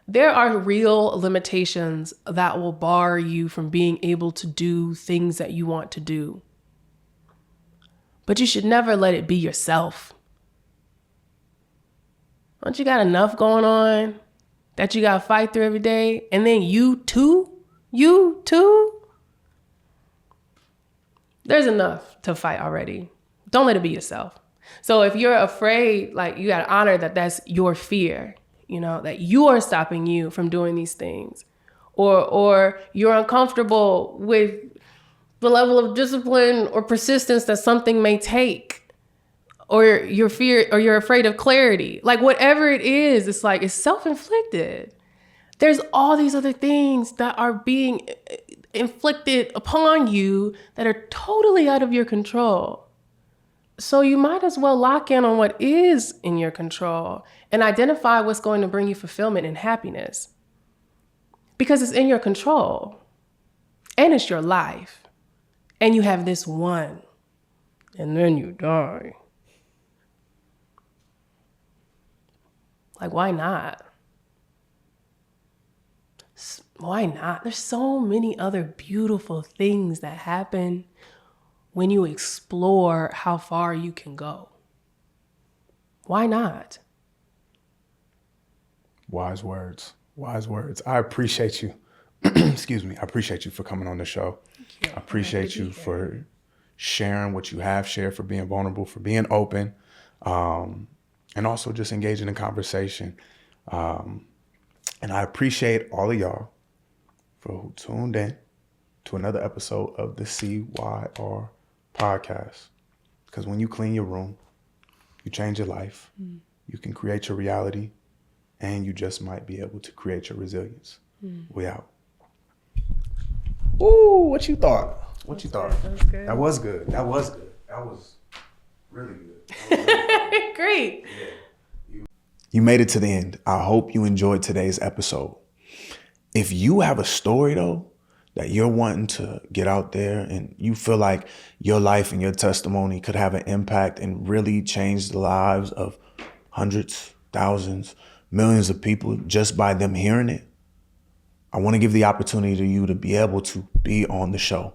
there are real limitations that will bar you from being able to do things that you want to do. But you should never let it be yourself. Don't you got enough going on that you got to fight through every day? And then you too? There's enough to fight already. Don't let it be yourself. So if you're afraid, like, you got to honor that that's your fear, that you are stopping you from doing these things, or you're uncomfortable with the level of discipline or persistence that something may take, or you're afraid of clarity. Like, whatever it is, it's like, it's self-inflicted. There's all these other things that are being inflicted upon you that are totally out of your control. So you might as well lock in on what is in your control and identify what's going to bring you fulfillment and happiness. Because it's in your control and it's your life. And you have this one, and then you die. Like, why not? Why not? There's so many other beautiful things that happen when you explore how far you can go. Why not? Wise words. I appreciate you. Excuse me. I appreciate you for coming on the show. I appreciate you for sharing what you have shared, for being vulnerable, for being open, and also just engaging in conversation. And I appreciate all of y'all for who tuned in to another episode of the CYR podcast. Because when you clean your room, you change your life, you can create your reality, and you just might be able to create your resilience. We out. Ooh, what you thought? That was good. That was really good. Great. Yeah. You made it to the end. I hope you enjoyed today's episode. If you have a story, though, that you're wanting to get out there and you feel like your life and your testimony could have an impact and really change the lives of hundreds, thousands, millions of people just by them hearing it, I want to give the opportunity to you to be able to be on the show.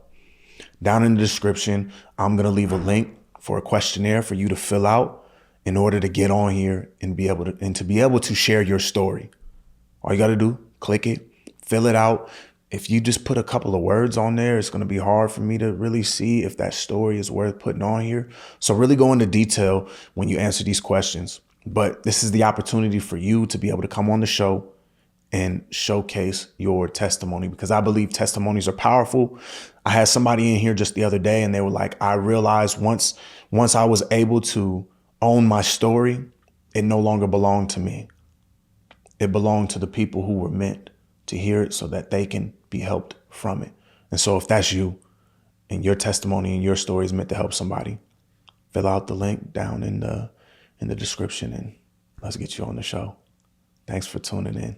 Down in the description, I'm going to leave a link for a questionnaire for you to fill out in order to get on here and be able to share your story. All you got to do, click it, fill it out. If you just put a couple of words on there, it's going to be hard for me to really see if that story is worth putting on here. So really go into detail when you answer these questions. But this is the opportunity for you to be able to come on the show and showcase your testimony, because I believe testimonies are powerful. I had somebody in here just the other day and they were like, I realized once I was able to own my story, it no longer belonged to me. It belonged to the people who were meant to hear it so that they can be helped from it. And so if that's you and your testimony and your story is meant to help somebody, fill out the link down in the description and let's get you on the show. Thanks for tuning in.